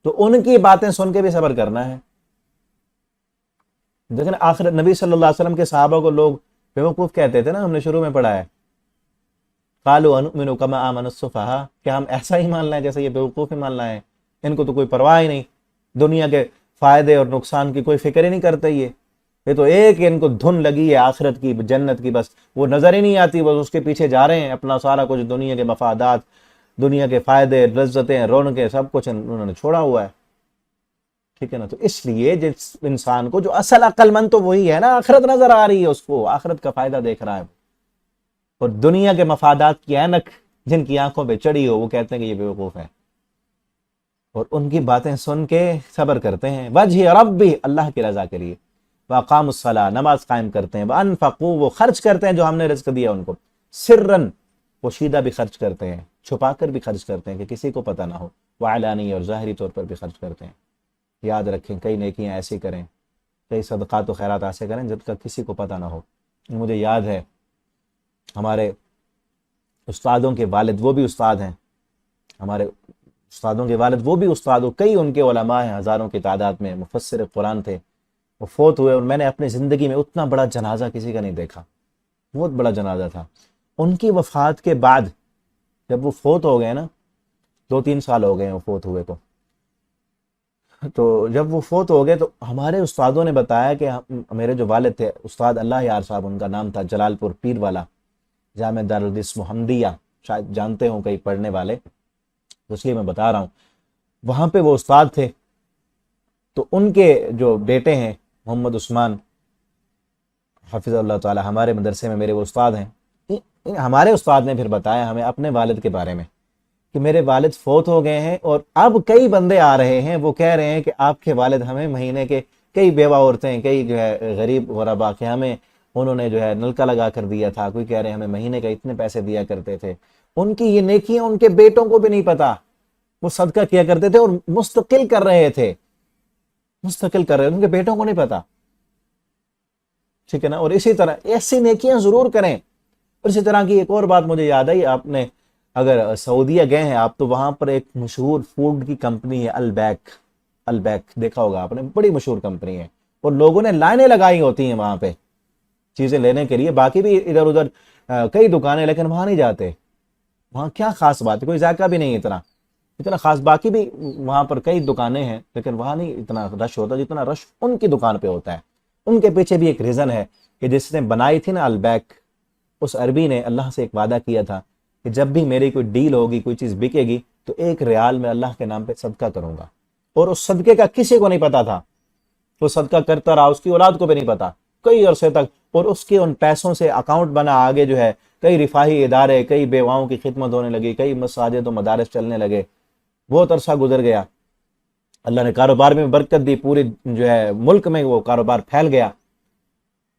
تو ان کی باتیں سن کے بھی صبر کرنا ہے. لیکن آخر نبی صلی اللہ علیہ وسلم کے صحابہ کو لوگ بے وقوف کہتے تھے نا, ہم نے شروع میں پڑھا ہے, قالوا انؤمن کما آمن السفہاء, کہ ہم ایسا ہی مان لائیں جیسے یہ بے وقوف ہی مان لائیں, ان کو تو کوئی پرواہ ہی نہیں, دنیا کے فائدے اور نقصان کی کوئی فکر ہی نہیں کرتے. یہ تو ایک ان کو دھن لگی ہے آخرت کی, جنت کی, بس وہ نظر ہی نہیں آتی, بس اس کے پیچھے جا رہے ہیں. اپنا سارا کچھ دنیا کے مفادات, دنیا کے فائدے, لذتیں, رونقیں, سب کچھ انہوں نے چھوڑا ہوا ہے. ٹھیک ہے نا. تو اس لیے جس انسان کو, جو اصل عقل مند تو وہی ہے نا, آخرت نظر آ رہی ہے اس کو, آخرت کا فائدہ دیکھ رہا ہے. اور دنیا کے مفادات کی اینک جن کی آنکھوں پہ چڑھی ہو, وہ کہتے ہیں کہ یہ بے وقوف ہے, اور ان کی باتیں سن کے صبر کرتے ہیں. وجہ ربی, اللہ کی رضا کے لیے. وَأَقَامُوا الصَّلَاةَ, نماز قائم کرتے ہیں. وَأَنفَقُوا, وہ خرچ کرتے ہیں جو ہم نے رزق دیا ان کو. سرًا, پوشیدہ بھی خرچ کرتے ہیں, چھپا کر بھی خرچ کرتے ہیں کہ کسی کو پتہ نہ ہو. وَعَلَانِيَّةً, اور ظاہری طور پر بھی خرچ کرتے ہیں. یاد رکھیں, کئی نیکیاں ایسی کریں, کئی صدقات و خیرات ایسے کریں جب تک کسی کو پتہ نہ ہو. مجھے یاد ہے ہمارے استادوں کے والد, وہ بھی استاد ہیں, ہمارے استادوں کے والد وہ بھی استاد ہو, کئی ان کے علماء ہیں, ہزاروں کی تعداد میں, مفسر قرآن تھے. وہ فوت ہوئے, اور میں نے اپنی زندگی میں اتنا بڑا جنازہ کسی کا نہیں دیکھا, بہت بڑا جنازہ تھا. ان کی وفات کے بعد جب وہ فوت ہو گئے نا, 2-3 سال ہو گئے وہ فوت ہوئے, تو جب وہ فوت ہو گئے تو ہمارے استادوں نے بتایا کہ میرے جو والد تھے, استاد اللہ یار صاحب ان کا نام تھا, جلال پور پیر والا, جامع دارالحدیث محمدیہ, شاید جانتے ہوں کئی پڑھنے والے, اس لیے میں بتا رہا ہوں. وہاں پہ وہ استاد تھے. تو ان کے جو بیٹے ہیں محمد عثمان حافظ اللہ تعالی, ہمارے مدرسے میں میرے وہ استاد ہیں. ہمارے استاد نے پھر بتایا ہمیں اپنے والد کے بارے میں کہ میرے والد فوت ہو گئے ہیں اور اب کئی بندے آ رہے ہیں وہ کہہ رہے ہیں کہ آپ کے والد ہمیں مہینے کے، کئی بیوہ عورتیں، کئی جو ہے غریب غربا کے ہمیں انہوں نے جو ہے نلکا لگا کر دیا تھا، کوئی کہہ رہے ہیں ہمیں مہینے کا اتنے پیسے دیا کرتے تھے. ان کی یہ نیکیاں ان کے بیٹوں کو بھی نہیں پتا. وہ صدقہ کیا کرتے تھے اور مستقل کر رہے تھے، مستقل کر رہے تھے، ان کے بیٹوں کو نہیں پتا. ٹھیک ہے نا. اور اسی طرح ایسی نیکیاں ضرور کریں. اور اسی طرح کی ایک اور بات مجھے یاد آئی، آپ نے اگر سعودیہ گئے ہیں آپ تو وہاں پر ایک مشہور فوڈ کی کمپنی ہے البیک. البیک دیکھا ہوگا آپ نے، بڑی مشہور کمپنی ہے اور لوگوں نے لائنیں لگائی ہوتی ہیں وہاں پہ چیزیں لینے کے لیے. باقی بھی ادھر ادھر کئی دکانیں، لیکن وہاں نہیں جاتے. وہاں کیا خاص بات ہے، کوئی ذائقہ بھی نہیں اتنا خاص. باقی بھی وہاں پر کئی دکانیں ہیں لیکن وہاں نہیں اتنا رش ہوتا جتنا رش ان کی دکان پہ ہوتا ہے. ان کے پیچھے بھی ایک ریزن ہے کہ جس نے بنائی تھی نا البیک، اس عربی نے اللہ سے ایک وعدہ کیا تھا کہ جب بھی میری کوئی ڈیل ہوگی، کوئی چیز بکے گی تو 1 ریال میں اللہ کے نام پہ صدقہ کروں گا. اور اس صدقے کا کسی کو نہیں پتا تھا. وہ صدقہ کرتا رہا، اس کی اولاد کو بھی نہیں پتا کئی عرصے تک. اور اس کے ان پیسوں سے اکاؤنٹ بنا، آگے جو ہے کئی رفاہی ادارے، کئی بیواؤں کی خدمت ہونے لگی، کئی مساجد و مدارس چلنے لگے. بہت عرصہ گزر گیا، اللہ نے کاروبار میں برکت دی، پورے جو ہے ملک میں وہ کاروبار پھیل گیا.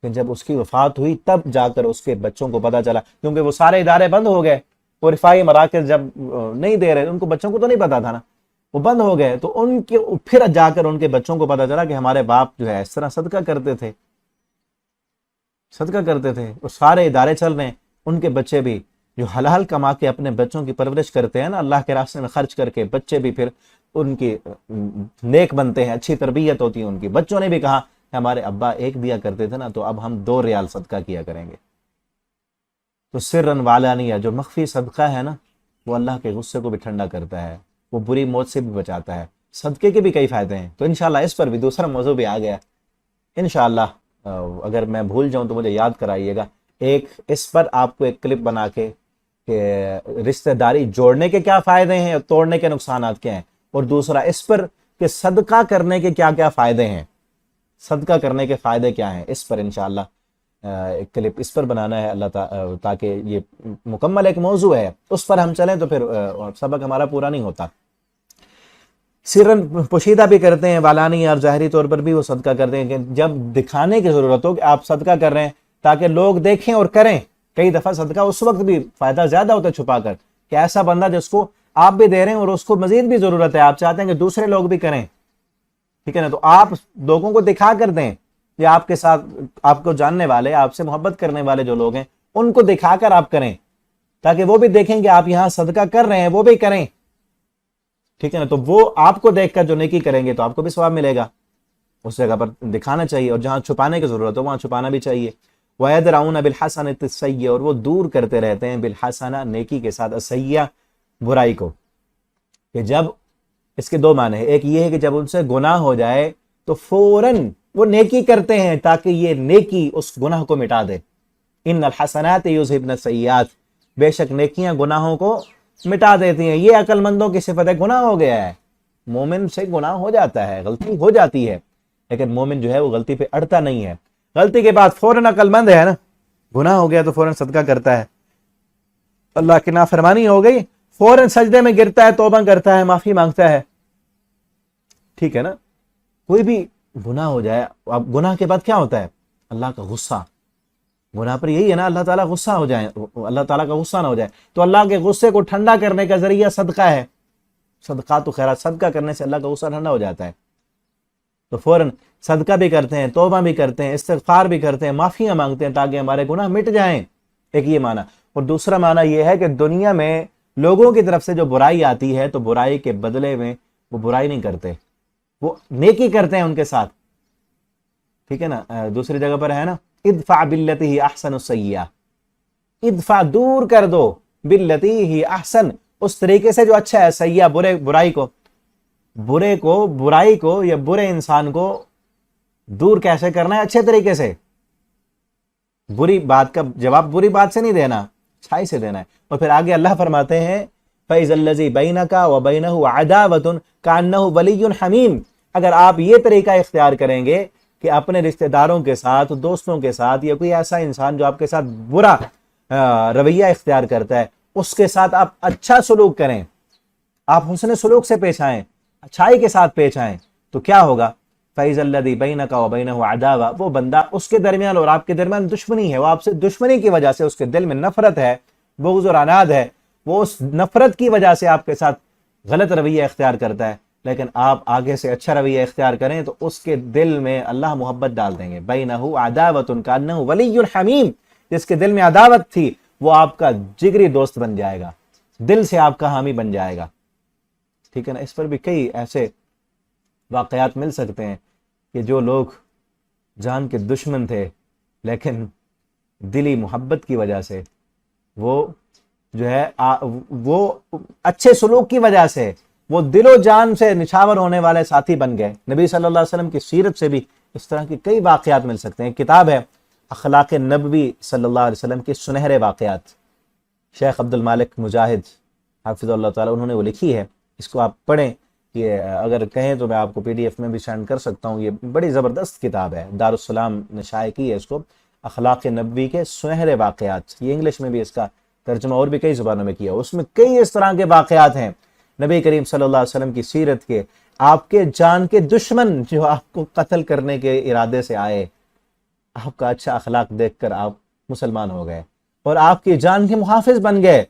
لیکن جب اس کی وفات ہوئی تب جا کر اس کے بچوں کو پتا چلا، کیونکہ وہ سارے ادارے بند ہو گئے. وہ رفاہی مراکز جب نہیں دے رہے، ان کو بچوں کو تو نہیں پتا تھا نا، وہ بند ہو گئے. تو ان کے پھر جا کر ان کے بچوں کو پتا چلا کہ ہمارے باپ جو ہے اس طرح صدقہ کرتے تھے، صدقہ کرتے تھے. اور سارے ادارے چل رہے ہیں. ان کے بچے بھی جو حلال کما کے اپنے بچوں کی پرورش کرتے ہیں نا، اللہ کے راستے میں خرچ کر کے، بچے بھی پھر ان کی نیک بنتے ہیں، اچھی تربیت ہوتی ہے ان کی. بچوں نے بھی کہا کہ ہمارے ابا 1 دیا کرتے تھے نا، تو اب ہم 2 ریال صدقہ کیا کریں گے. تو سرن والانیہ، جو مخفی صدقہ ہے نا، وہ اللہ کے غصے کو بھی ٹھنڈا کرتا ہے، وہ بری موت سے بھی بچاتا ہے. صدقے کے بھی کئی فائدے ہیں. تو انشاءاللہ اس پر بھی دوسرا موضوع بھی آ گیا انشاءاللہ. اگر میں بھول جاؤں تو مجھے یاد کرائیے گا. ایک اس پر آپ کو ایک کلپ بنا کے کہ رشتہ داری جوڑنے کے کیا فائدے ہیں اور توڑنے کے نقصانات کیا ہیں، اور دوسرا اس پر کہ صدقہ کرنے کے کیا کیا فائدے ہیں، صدقہ کرنے کے فائدے کیا ہیں. اس پر انشاءاللہ ایک کلپ اس پر بنانا ہے اللہ تعالیٰ، تاکہ یہ مکمل ایک موضوع ہے، اس پر ہم چلیں تو پھر سبق ہمارا پورا نہیں ہوتا. سرن پوشیدہ بھی کرتے ہیں، والانی اور ظاہری طور پر بھی وہ صدقہ کرتے ہیں کہ جب دکھانے کی ضرورت ہو کہ آپ صدقہ کر رہے ہیں تاکہ لوگ دیکھیں اور کریں. کئی دفعہ صدقہ اس وقت بھی فائدہ زیادہ ہوتا ہے چھپا کر، کہ ایسا بندہ جس کو آپ بھی دے رہے ہیں اور اس کو مزید بھی ضرورت ہے، آپ چاہتے ہیں کہ دوسرے لوگ بھی کریں. ٹھیک ہے نا. تو آپ لوگوں کو دکھا کر دیں، یا آپ کے ساتھ آپ کو جاننے والے، آپ سے محبت کرنے والے جو لوگ ہیں ان کو دکھا کر آپ کریں، تاکہ وہ بھی دیکھیں کہ آپ یہاں صدقہ کر رہے ہیں، وہ بھی کریں. ٹھیک ہے نا. تو وہ آپ کو دیکھ کر جو نیکی کریں گے تو آپ کو بھی ثواب ملے گا. اس جگہ پر دکھانا چاہیے، اور جہاں چھپانے کی ضرورت ہو وہاں چھپانا بھی چاہیے. وَيَدْرَعُونَ بِالْحَسَنَةِ السَّيِّئَةَ، اور وہ دور کرتے رہتے ہیں بالحسنہ، نیکی کے ساتھ، السیئہ برائی کو. کہ جب اس کے 2 معنی ہیں. ایک یہ ہے کہ جب ان سے گناہ ہو جائے تو فوراً وہ نیکی کرتے ہیں تاکہ یہ نیکی اس گناہ کو مٹا دے. ان الحسنات یذھبن السیئات، بے شک نیکیاں گناہوں کو مٹا دیتی ہیں. یہ عقل مندوں کی صفت ہے. گناہ ہو گیا ہے، مومن سے گناہ ہو جاتا ہے، غلطی ہو جاتی ہے، لیکن مومن جو ہے وہ غلطی پہ اڑتا نہیں ہے. غلطی کے بعد فوراً عقل مند ہے نا، گناہ ہو گیا تو فوراً صدقہ کرتا ہے. اللہ کی نافرمانی ہو گئی، فوراً سجدے میں گرتا ہے، توبہ کرتا ہے، معافی مانگتا ہے. ٹھیک ہے نا. کوئی بھی گناہ ہو جائے، اب گناہ کے بعد کیا ہوتا ہے؟ اللہ کا غصہ. گناہ پر یہی ہے نا، اللہ تعالیٰ غصہ ہو جائے، اللہ تعالیٰ کا غصہ نہ ہو جائے. تو اللہ کے غصے کو ٹھنڈا کرنے کا ذریعہ صدقہ ہے. صدقات و خیرات، صدقہ کرنے سے اللہ کا غصہ ٹھنڈا ہو جاتا ہے. تو فوراً صدقہ بھی کرتے ہیں، توبہ بھی کرتے ہیں، استغفار بھی کرتے ہیں، معافیاں مانگتے ہیں تاکہ ہمارے گناہ مٹ جائیں. ایک یہ معنی. اور دوسرا معنی یہ ہے کہ دنیا میں لوگوں کی طرف سے جو برائی آتی ہے تو برائی کے بدلے میں وہ برائی نہیں کرتے، وہ نیکی کرتے ہیں ان کے ساتھ. ٹھیک ہے نا. دوسری جگہ پر ہے نا، ادفع باللتی ہی احسن السیئہ، ادفع دور کر دو، باللتی ہی احسن، اس طریقے سے جو اچھا ہے، سیئہ برائی کو، برائی کو یا برے انسان کو دور کیسے کرنا ہے؟ اچھے طریقے سے. بری بات کا جواب بری بات سے نہیں دینا، اچھائی سے دینا ہے. اور پھر آگے اللہ فرماتے ہیں فَإِذَا الَّذِي بَيْنَكَ وَبَيْنَهُ عَدَاوَةٌ كَأَنَّهُ وَلِيٌّ حَمِيمٌ، اگر آپ یہ طریقہ اختیار کریں گے کہ اپنے رشتہ داروں کے ساتھ، دوستوں کے ساتھ، یا کوئی ایسا انسان جو آپ کے ساتھ برا رویہ اختیار کرتا ہے اس کے ساتھ آپ اچھا سلوک کریں، آپ حسن سلوک سے پیش آئیں، اچھائی کے ساتھ پیش آئیں، تو کیا ہوگا؟ فَإِذَا الَّذِي بَيْنَكَ وَبَيْنَهُ عَدَاوَةٌ، وہ بندہ اس کے درمیان اور آپ کے درمیان دشمنی ہے، وہ آپ سے دشمنی کی وجہ سے اس کے دل میں نفرت ہے، بغض اور عناد ہے، وہ اس نفرت کی وجہ سے آپ کے ساتھ غلط رویہ اختیار کرتا ہے، لیکن آپ آگے سے اچھا رویہ اختیار کریں تو اس کے دل میں اللہ محبت ڈال دیں گے۔ بَيْنَهُ عَدَاوَةٌ كَأَنَّهُ وَلِيٌّ حَمِيمٌ، جس کے دل میں عداوت تھی وہ آپ کا جگری دوست بن جائے گا، دل سے آپ کا حامی بن جائے گا۔ ٹھیک ہے نا؟ اس پر بھی کئی ایسے واقعات مل سکتے ہیں کہ جو لوگ جان کے دشمن تھے لیکن دلی محبت کی وجہ سے وہ جو ہے وہ اچھے سلوک کی وجہ سے وہ دل و جان سے نچھاور ہونے والے ساتھی بن گئے۔ نبی صلی اللہ علیہ وسلم کی سیرت سے بھی اس طرح کی کئی واقعات مل سکتے ہیں۔ کتاب ہے اخلاق نبوی صلی اللہ علیہ وسلم کے سنہرے واقعات، شیخ عبد المالک مجاہد حافظ اللہ تعالیٰ انہوں نے وہ لکھی ہے، اس کو آپ پڑھیں۔ یہ اگر کہیں تو میں آپ کو PDF میں بھی سینڈ کر سکتا ہوں، یہ بڑی زبردست کتاب ہے، دارالسلام نے شائع کی ہے اس کو، اخلاق نبوی کے سنہرے واقعات۔ یہ انگلش میں بھی اس کا ترجمہ اور بھی کئی زبانوں میں کیا، اس میں کئی اس طرح کے واقعات ہیں نبی کریم صلی اللہ علیہ وسلم کی سیرت کے۔ آپ کے جان کے دشمن جو آپ کو قتل کرنے کے ارادے سے آئے، آپ کا اچھا اخلاق دیکھ کر آپ مسلمان ہو گئے اور آپ کی جان کے محافظ بن گئے۔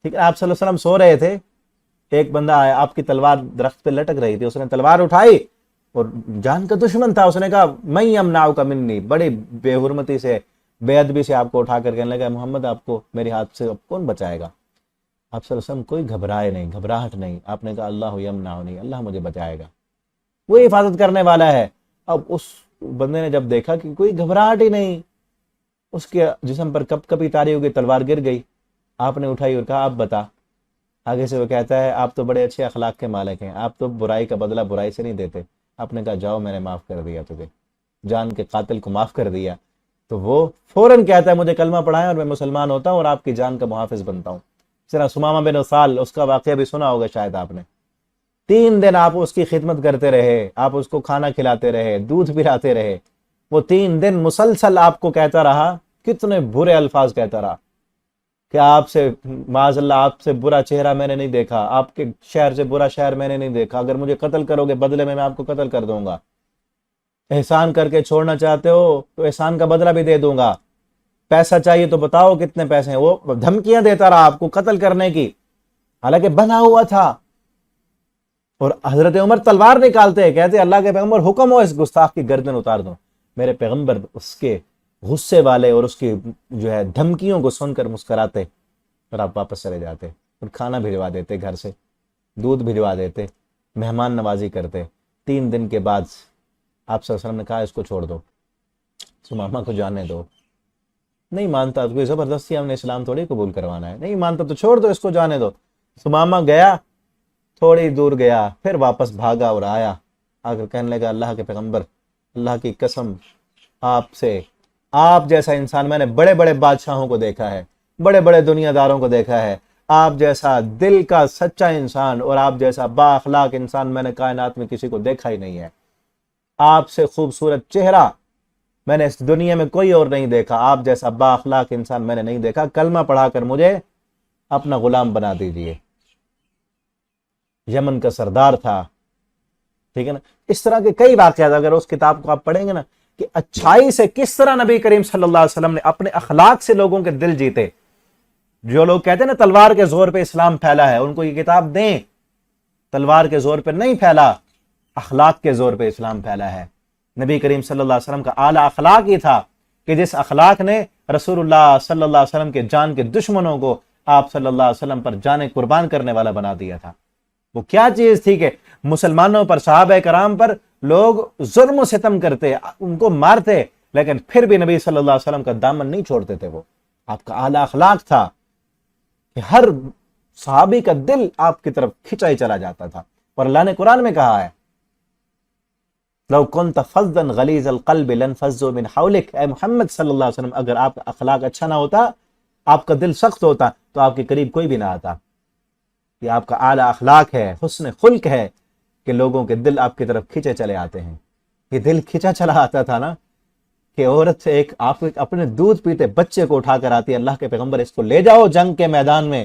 ٹھیک ہے، آپ صلی اللہ علیہ وسلم سو رہے تھے، ایک بندہ آیا، آپ کی تلوار درخت پہ لٹک رہی تھی، اس نے تلوار اٹھائی اور جان کا دشمن تھا، اس نے کہا میں یمنعک منی، بڑی بے حرمتی سے بے ادبی سے آپ کو اٹھا کر کہنے لگا محمد آپ کو میرے ہاتھ سے کون بچائے گا؟ آپ صلی اللہ علیہ وسلم کوئی گھبرائے نہیں، گھبراہٹ نہیں، آپ نے کہا اللہ یمنعنی، اللہ مجھے بچائے گا، وہ حفاظت کرنے والا ہے۔ اب اس بندے نے جب دیکھا کہ کوئی گھبراہٹ ہی نہیں، اس کے جسم پر کپ کپی تاری ہو گئی، تلوار گر گئی، آپ نے اٹھائی اور کہا آپ بتا۔ آگے سے وہ کہتا ہے آپ تو بڑے اچھے اخلاق کے مالک ہیں، آپ تو برائی کا بدلہ برائی سے نہیں دیتے۔ آپ نے کہا جاؤ میں نے معاف کر دیا تجھے، جان کے قاتل کو معاف کر دیا۔ تو وہ فوراً کہتا ہے مجھے کلمہ پڑھائیں اور میں مسلمان ہوتا ہوں اور آپ کی جان کا محافظ بنتا ہوں۔ اس طرح سمامہ بن اسال، اس کا واقعہ بھی سنا ہوگا شاید آپ نے۔ 3 دن آپ اس کی خدمت کرتے رہے، آپ اس کو کھانا کھلاتے رہے، دودھ پلاتے رہے، وہ 3 دن مسلسل آپ کو کہتا رہا، کتنے برے الفاظ کہتا رہا کہ آپ سے معاذ اللہ آپ سے برا چہرہ میں نے نہیں دیکھا، آپ کے شہر سے برا شہر میں نے نہیں دیکھا، اگر مجھے قتل کرو گے بدلے میں آپ کو قتل کر دوں گا، احسان کر کے چھوڑنا چاہتے ہو تو احسان کا بدلہ بھی دے دوں گا، پیسہ چاہیے تو بتاؤ کتنے پیسے ہیں۔ وہ دھمکیاں دیتا رہا آپ کو قتل کرنے کی، حالانکہ بنا ہوا تھا۔ اور حضرت عمر تلوار نکالتے، کہتے اللہ کے پیغمبر حکم ہو اس گستاخ کی گردن اتار دو۔ میرے پیغمبر اس کے غصے والے اور اس کی جو ہے دھمکیوں کو سن کر مسکراتے اور آپ واپس چلے جاتے اور کھانا بھجوا دیتے، گھر سے دودھ بھجوا دیتے، مہمان نوازی کرتے۔ 3 دن کے بعد آپ صلی اللہ علیہ وسلم نے کہا اس کو چھوڑ دو، سمامہ کو جانے دو۔ نہیں مانتا تو کوئی زبردستی ہم نے اسلام تھوڑی قبول کروانا ہے، نہیں مانتا تو چھوڑ دو، اس کو جانے دو۔ سمامہ گیا، تھوڑی دور گیا، پھر واپس بھاگا اور آیا، آ کر کہنے لگا اللہ کے پیغمبر اللہ کی قسم آپ جیسا انسان میں نے بڑے بڑے بادشاہوں کو دیکھا ہے، بڑے بڑے دنیا داروں کو دیکھا ہے، آپ جیسا دل کا سچا انسان اور آپ جیسا با اخلاق انسان میں نے کائنات میں کسی کو دیکھا ہی نہیں ہے۔ آپ سے خوبصورت چہرہ میں نے اس دنیا میں کوئی اور نہیں دیکھا، آپ جیسا با اخلاق انسان میں نے نہیں دیکھا، کلمہ پڑھا کر مجھے اپنا غلام بنا دیجیے۔ یمن کا سردار تھا، ٹھیک ہے نا۔ اس طرح کے کئی واقعات اگر اس کتاب کو آپ پڑھیں گے نا کہ اچھائی سے کس طرح نبی کریم صلی اللہ علیہ وسلم نے اپنے اخلاق سے لوگوں کے دل جیتے۔ جو لوگ کہتے ہیں نا تلوار کے زور پہ اسلام پھیلا ہے، ان کو یہ کتاب دیں، تلوار کے زور پہ نہیں پھیلا، اخلاق کے زور پہ اسلام پھیلا ہے۔ نبی کریم صلی اللہ علیہ وسلم کا اعلیٰ اخلاق یہ تھا کہ جس اخلاق نے رسول اللہ صلی اللہ علیہ وسلم کے جان کے دشمنوں کو آپ صلی اللہ علیہ وسلم پر جانے قربان کرنے والا بنا دیا تھا۔ وہ کیا چیز تھی کہ مسلمانوں پر، صحابہ کرام پر لوگ ظلم و ستم کرتے، ان کو مارتے، لیکن پھر بھی نبی صلی اللہ علیہ وسلم کا دامن نہیں چھوڑتے تھے۔ وہ آپ کا اعلیٰ اخلاق تھا کہ ہر صحابی کا دل آپ کی طرف کھینچا ہی چلا جاتا تھا۔ اور اللہ نے قرآن میں کہا ہے لو كنت فظا غلیظ القلب لانفضوا من حولك، اے محمد صلی اللہ علیہ وسلم اگر آپ کا اخلاق اچھا نہ ہوتا، آپ کا دل سخت ہوتا تو آپ کے قریب کوئی بھی نہ آتا۔ یہ آپ کا اعلیٰ اخلاق ہے، حسن خلق ہے کہ لوگوں کے دل آپ کی طرف کھینچے چلے آتے ہیں۔ یہ دل کھینچا چلا آتا تھا نا کہ عورت سے ایک آپ اپنے دودھ پیتے بچے کو اٹھا کر آتی ہے، اللہ کے پیغمبر اس کو لے جاؤ جنگ کے میدان میں،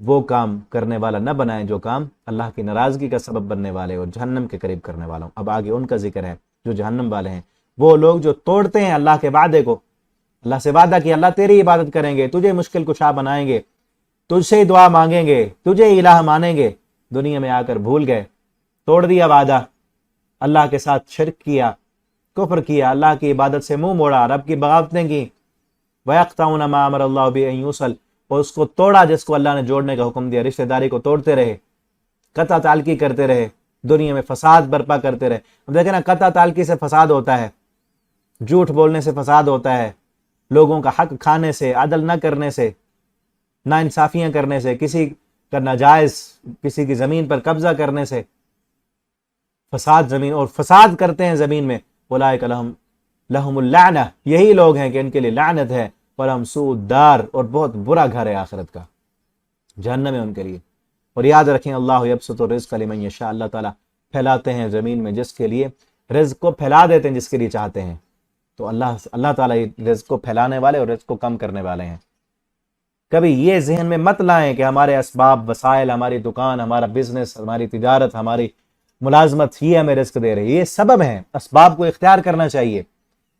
وہ کام کرنے والا نہ بنائیں جو کام اللہ کی ناراضگی کا سبب بننے والے اور جہنم کے قریب کرنے والا ہوں۔ اب آگے ان کا ذکر ہے جو جہنم والے ہیں، وہ لوگ جو توڑتے ہیں اللہ کے وعدے کو، اللہ سے وعدہ کیا اللہ تیری عبادت کریں گے، تجھے مشکل کشا بنائیں گے، تجھ سے دعا مانگیں گے، تجھے الہ مانیں گے، دنیا میں آ کر بھول گئے، توڑ دیا وعدہ، اللہ کے ساتھ شرک کیا، کفر کیا، اللہ کی عبادت سے منہ موڑا، رب کی بغاوتیں کی، وَيَقْطَعُونَ مَا أَمَرَ اللَّهُ بِهِ أَن يُوصَلَ، اور اس کو توڑا جس کو اللہ نے جوڑنے کا حکم دیا، رشتہ داری کو توڑتے رہے، قطع تعلقی کرتے رہے، دنیا میں فساد برپا کرتے رہے۔ اب دیکھیں نا، قطع تعلقی سے فساد ہوتا ہے، جھوٹ بولنے سے فساد ہوتا ہے، لوگوں کا حق کھانے سے، عدل نہ کرنے سے، نا انصافیاں کرنے سے، کسی کا ناجائز کسی کی زمین پر قبضہ کرنے سے، فساد زمین اور فساد کرتے ہیں زمین میں، اولئک لہم اللعنہ، یہی لوگ ہیں کہ ان کے لیے لعنت ہے، ولہم سوء الدار، اور بہت برا گھر ہے آخرت کا، جہنم ہے ان کے لیے۔ اور یاد رکھیں اللہ یبسط الرزق لمن یشاء، اللہ تعالیٰ پھیلاتے ہیں زمین میں جس کے لیے، رزق کو پھیلا دیتے ہیں جس کے لیے چاہتے ہیں۔ تو اللہ تعالیٰ رزق کو پھیلانے والے اور رزق کو کم کرنے والے ہیں۔ کبھی یہ ذہن میں مت لائیں کہ ہمارے اسباب، وسائل، ہماری دکان، ہمارا بزنس، ہماری تجارت، ہماری ملازمت ہی ہمیں رزق دے رہی ہے، یہ سبب ہیں، اسباب کو اختیار کرنا چاہیے۔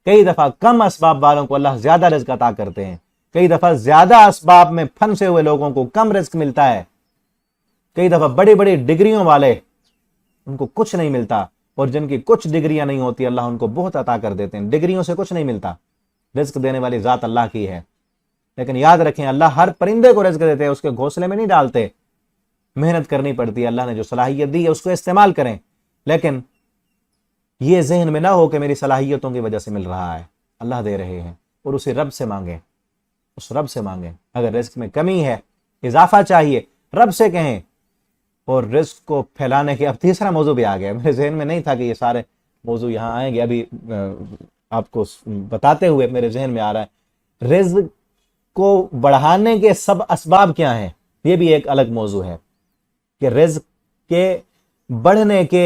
کئی دفعہ کم اسباب والوں کو اللہ زیادہ رزق عطا کرتے ہیں، کئی دفعہ زیادہ اسباب میں پھنسے ہوئے لوگوں کو کم رزق ملتا ہے، کئی دفعہ بڑی بڑی ڈگریوں والے ان کو کچھ نہیں ملتا، اور جن کی کچھ ڈگریاں نہیں ہوتی اللہ ان کو بہت عطا کر دیتے ہیں۔ ڈگریوں سے کچھ نہیں ملتا، رزق دینے والی ذات اللہ کی ہے۔ لیکن یاد رکھیں اللہ ہر پرندے کو رزق دیتے ہیں، اس کے گھونسلے میں نہیں ڈالتے، محنت کرنی پڑتی ہے، اللہ نے جو صلاحیت دی ہے اس کو استعمال کریں، لیکن یہ ذہن میں نہ ہو کہ میری صلاحیتوں کی وجہ سے مل رہا ہے، اللہ دے رہے ہیں، اور اسے رب سے مانگیں، اس رب سے مانگیں۔ اگر رزق میں کمی ہے، اضافہ چاہیے، رب سے کہیں۔ اور رزق کو پھیلانے کے اب تیسرا موضوع بھی آ گیا، میرے ذہن میں نہیں تھا کہ یہ سارے موضوع یہاں آئیں گے، ابھی آپ کو بتاتے ہوئے میرے ذہن میں آ رہا ہے، رزق کو بڑھانے کے سب اسباب کیا ہیں، یہ بھی ایک الگ موضوع ہے کہ رزق کے بڑھنے کے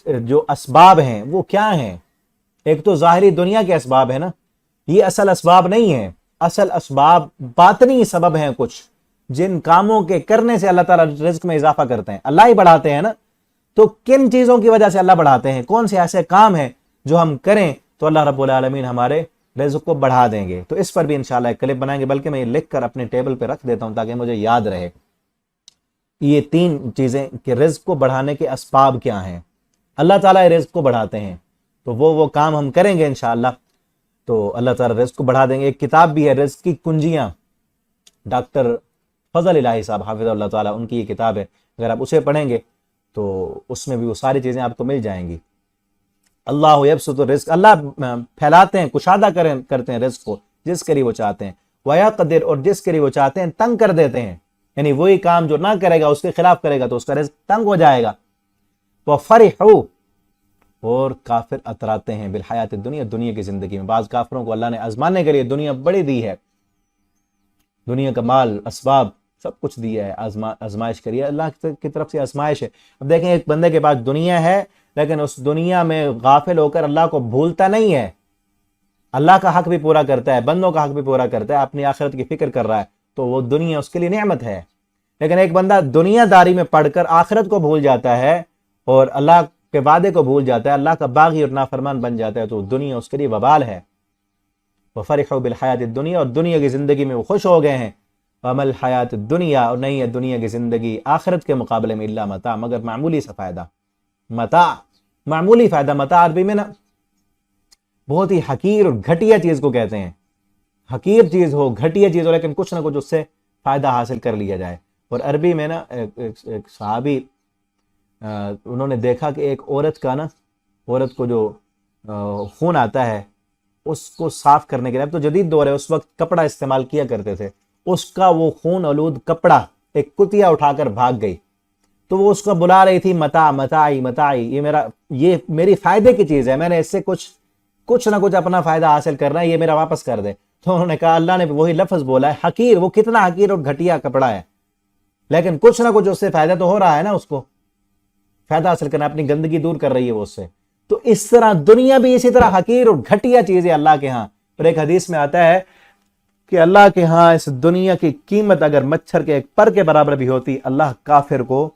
جو اسباب ہیں وہ کیا ہیں۔ ایک تو ظاہری دنیا کے اسباب ہیں نا، یہ اصل اسباب نہیں ہیں، اصل اسباب باطنی سبب ہیں، کچھ جن کاموں کے کرنے سے اللہ تعالیٰ رزق میں اضافہ کرتے ہیں، اللہ ہی بڑھاتے ہیں نا۔ تو کن چیزوں کی وجہ سے اللہ بڑھاتے ہیں، کون سے ایسے کام ہیں جو ہم کریں تو اللہ رب العالمین ہمارے رزق کو بڑھا دیں گے۔ تو اس پر بھی انشاءاللہ ایک کلپ بنائیں گے، بلکہ میں یہ لکھ کر اپنے ٹیبل پہ رکھ دیتا ہوں تاکہ مجھے یاد رہے یہ 3 چیزیں کہ رزق کو بڑھانے کے اسباب کیا ہیں۔ اللہ تعالیٰ رزق کو بڑھاتے ہیں، تو وہ کام ہم کریں گے انشاءاللہ تو اللہ تعالیٰ رزق کو بڑھا دیں گے۔ ایک کتاب بھی ہے رزق کی کنجیاں، ڈاکٹر فضل الہی صاحب حافظ اللہ تعالیٰ، ان کی یہ کتاب ہے، اگر آپ اسے پڑھیں گے تو اس میں بھی وہ ساری چیزیں آپ کو مل جائیں گی۔ اللہ یبسط الرزق، اللہ پھیلاتے ہیں، کشادہ کرتے ہیں رزق کو جس کے لیے وہ چاہتے ہیں، ویقدر، اور جس کے لیے وہ چاہتے ہیں تنگ کر دیتے ہیں، یعنی وہی کام جو نہ کرے گا اس کے خلاف کرے گا تو اس کا رزق تنگ ہو جائے گا۔ وفرحوا، اور کافر اتراتے ہیں بالحیات الدنیا، دنیا کی زندگی میں۔ بعض کافروں کو اللہ نے آزمانے کے لیے دنیا بڑی دی ہے، دنیا کا مال، اسباب سب کچھ دیا ہے، آزمائش کریے، اللہ کی طرف سے آزمائش ہے۔ اب دیکھیں ایک بندے کے پاس دنیا ہے لیکن اس دنیا میں غافل ہو کر اللہ کو بھولتا نہیں ہے، اللہ کا حق بھی پورا کرتا ہے، بندوں کا حق بھی پورا کرتا ہے، اپنی آخرت کی فکر کر رہا ہے، تو وہ دنیا اس کے لیے نعمت ہے۔ لیکن ایک بندہ دنیا داری میں پڑھ کر آخرت کو بھول جاتا ہے اور اللہ کے وعدے کو بھول جاتا ہے، اللہ کا باغی اور نافرمان بن جاتا ہے، تو دنیا اس کے لیے وبال ہے۔ وفرحوا بالحیات الدنیا، اور دنیا کی زندگی میں وہ خوش ہو گئے ہیں۔ وما الحیات الدنیا، اور نہیں ہے دنیا کی زندگی آخرت کے مقابلے میں الا متاع، مگر معمولی سا فائدہ، متاع، معمولی فائدہ۔ متاع عربی میں نا بہت ہی حقیر اور گھٹیا چیز کو کہتے ہیں، حقیر چیز ہو، گھٹیا چیز ہو، لیکن کچھ نہ کچھ اس سے فائدہ حاصل کر لیا جائے۔ اور عربی میں نا ایک صحابی انہوں نے دیکھا کہ ایک عورت کا نا، عورت کو جو خون آتا ہے اس کو صاف کرنے کے لیے، اب تو جدید دور ہے، اس وقت کپڑا استعمال کیا کرتے تھے، اس کا وہ خون آلود کپڑا ایک کتیا اٹھا کر بھاگ گئی، تو وہ اس کو بلا رہی تھی متاع، متاعی متاعی، یہ میری فائدے کی چیز ہے، میں نے اس سے کچھ نہ کچھ اپنا فائدہ حاصل کرنا ہے، یہ میرا واپس کر دے۔ تو انہوں نے کہا اللہ نے وہی لفظ بولا ہے حقیر، وہ کتنا حقیر اور گھٹیا کپڑا ہے، لیکن کچھ نہ کچھ اس سے فائدہ تو ہو رہا ہے نا، اس کو فائدہ حاصل کرنا، اپنی گندگی دور کر رہی ہے وہ اس سے۔ تو اس طرح دنیا بھی اسی طرح حقیر اور گھٹیا چیز ہے اللہ کے ہاں۔ اور ایک حدیث میں آتا ہے کہ اللہ کے ہاں اس دنیا کی قیمت اگر مچھر کے ایک پر کے برابر بھی ہوتی، اللہ کافر کو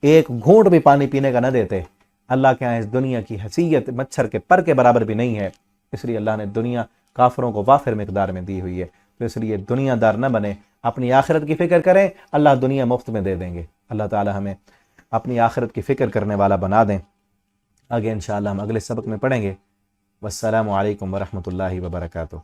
ایک گھونٹ بھی پانی پینے کا نہ دیتے۔ اللہ کے ہاں اس دنیا کی حیثیت مچھر کے پر کے برابر بھی نہیں ہے، اس لیے اللہ نے دنیا کافروں کو وافر مقدار میں دی ہوئی ہے۔ تو اس لیے دنیا دار نہ بنے، اپنی آخرت کی فکر کریں، اللہ دنیا مفت میں دے دیں گے۔ اللہ تعالی ہمیں اپنی آخرت کی فکر کرنے والا بنا دیں۔ آگے انشاءاللہ ہم اگلے سبق میں پڑھیں گے۔ والسلام علیکم ورحمۃ اللہ وبرکاتہ۔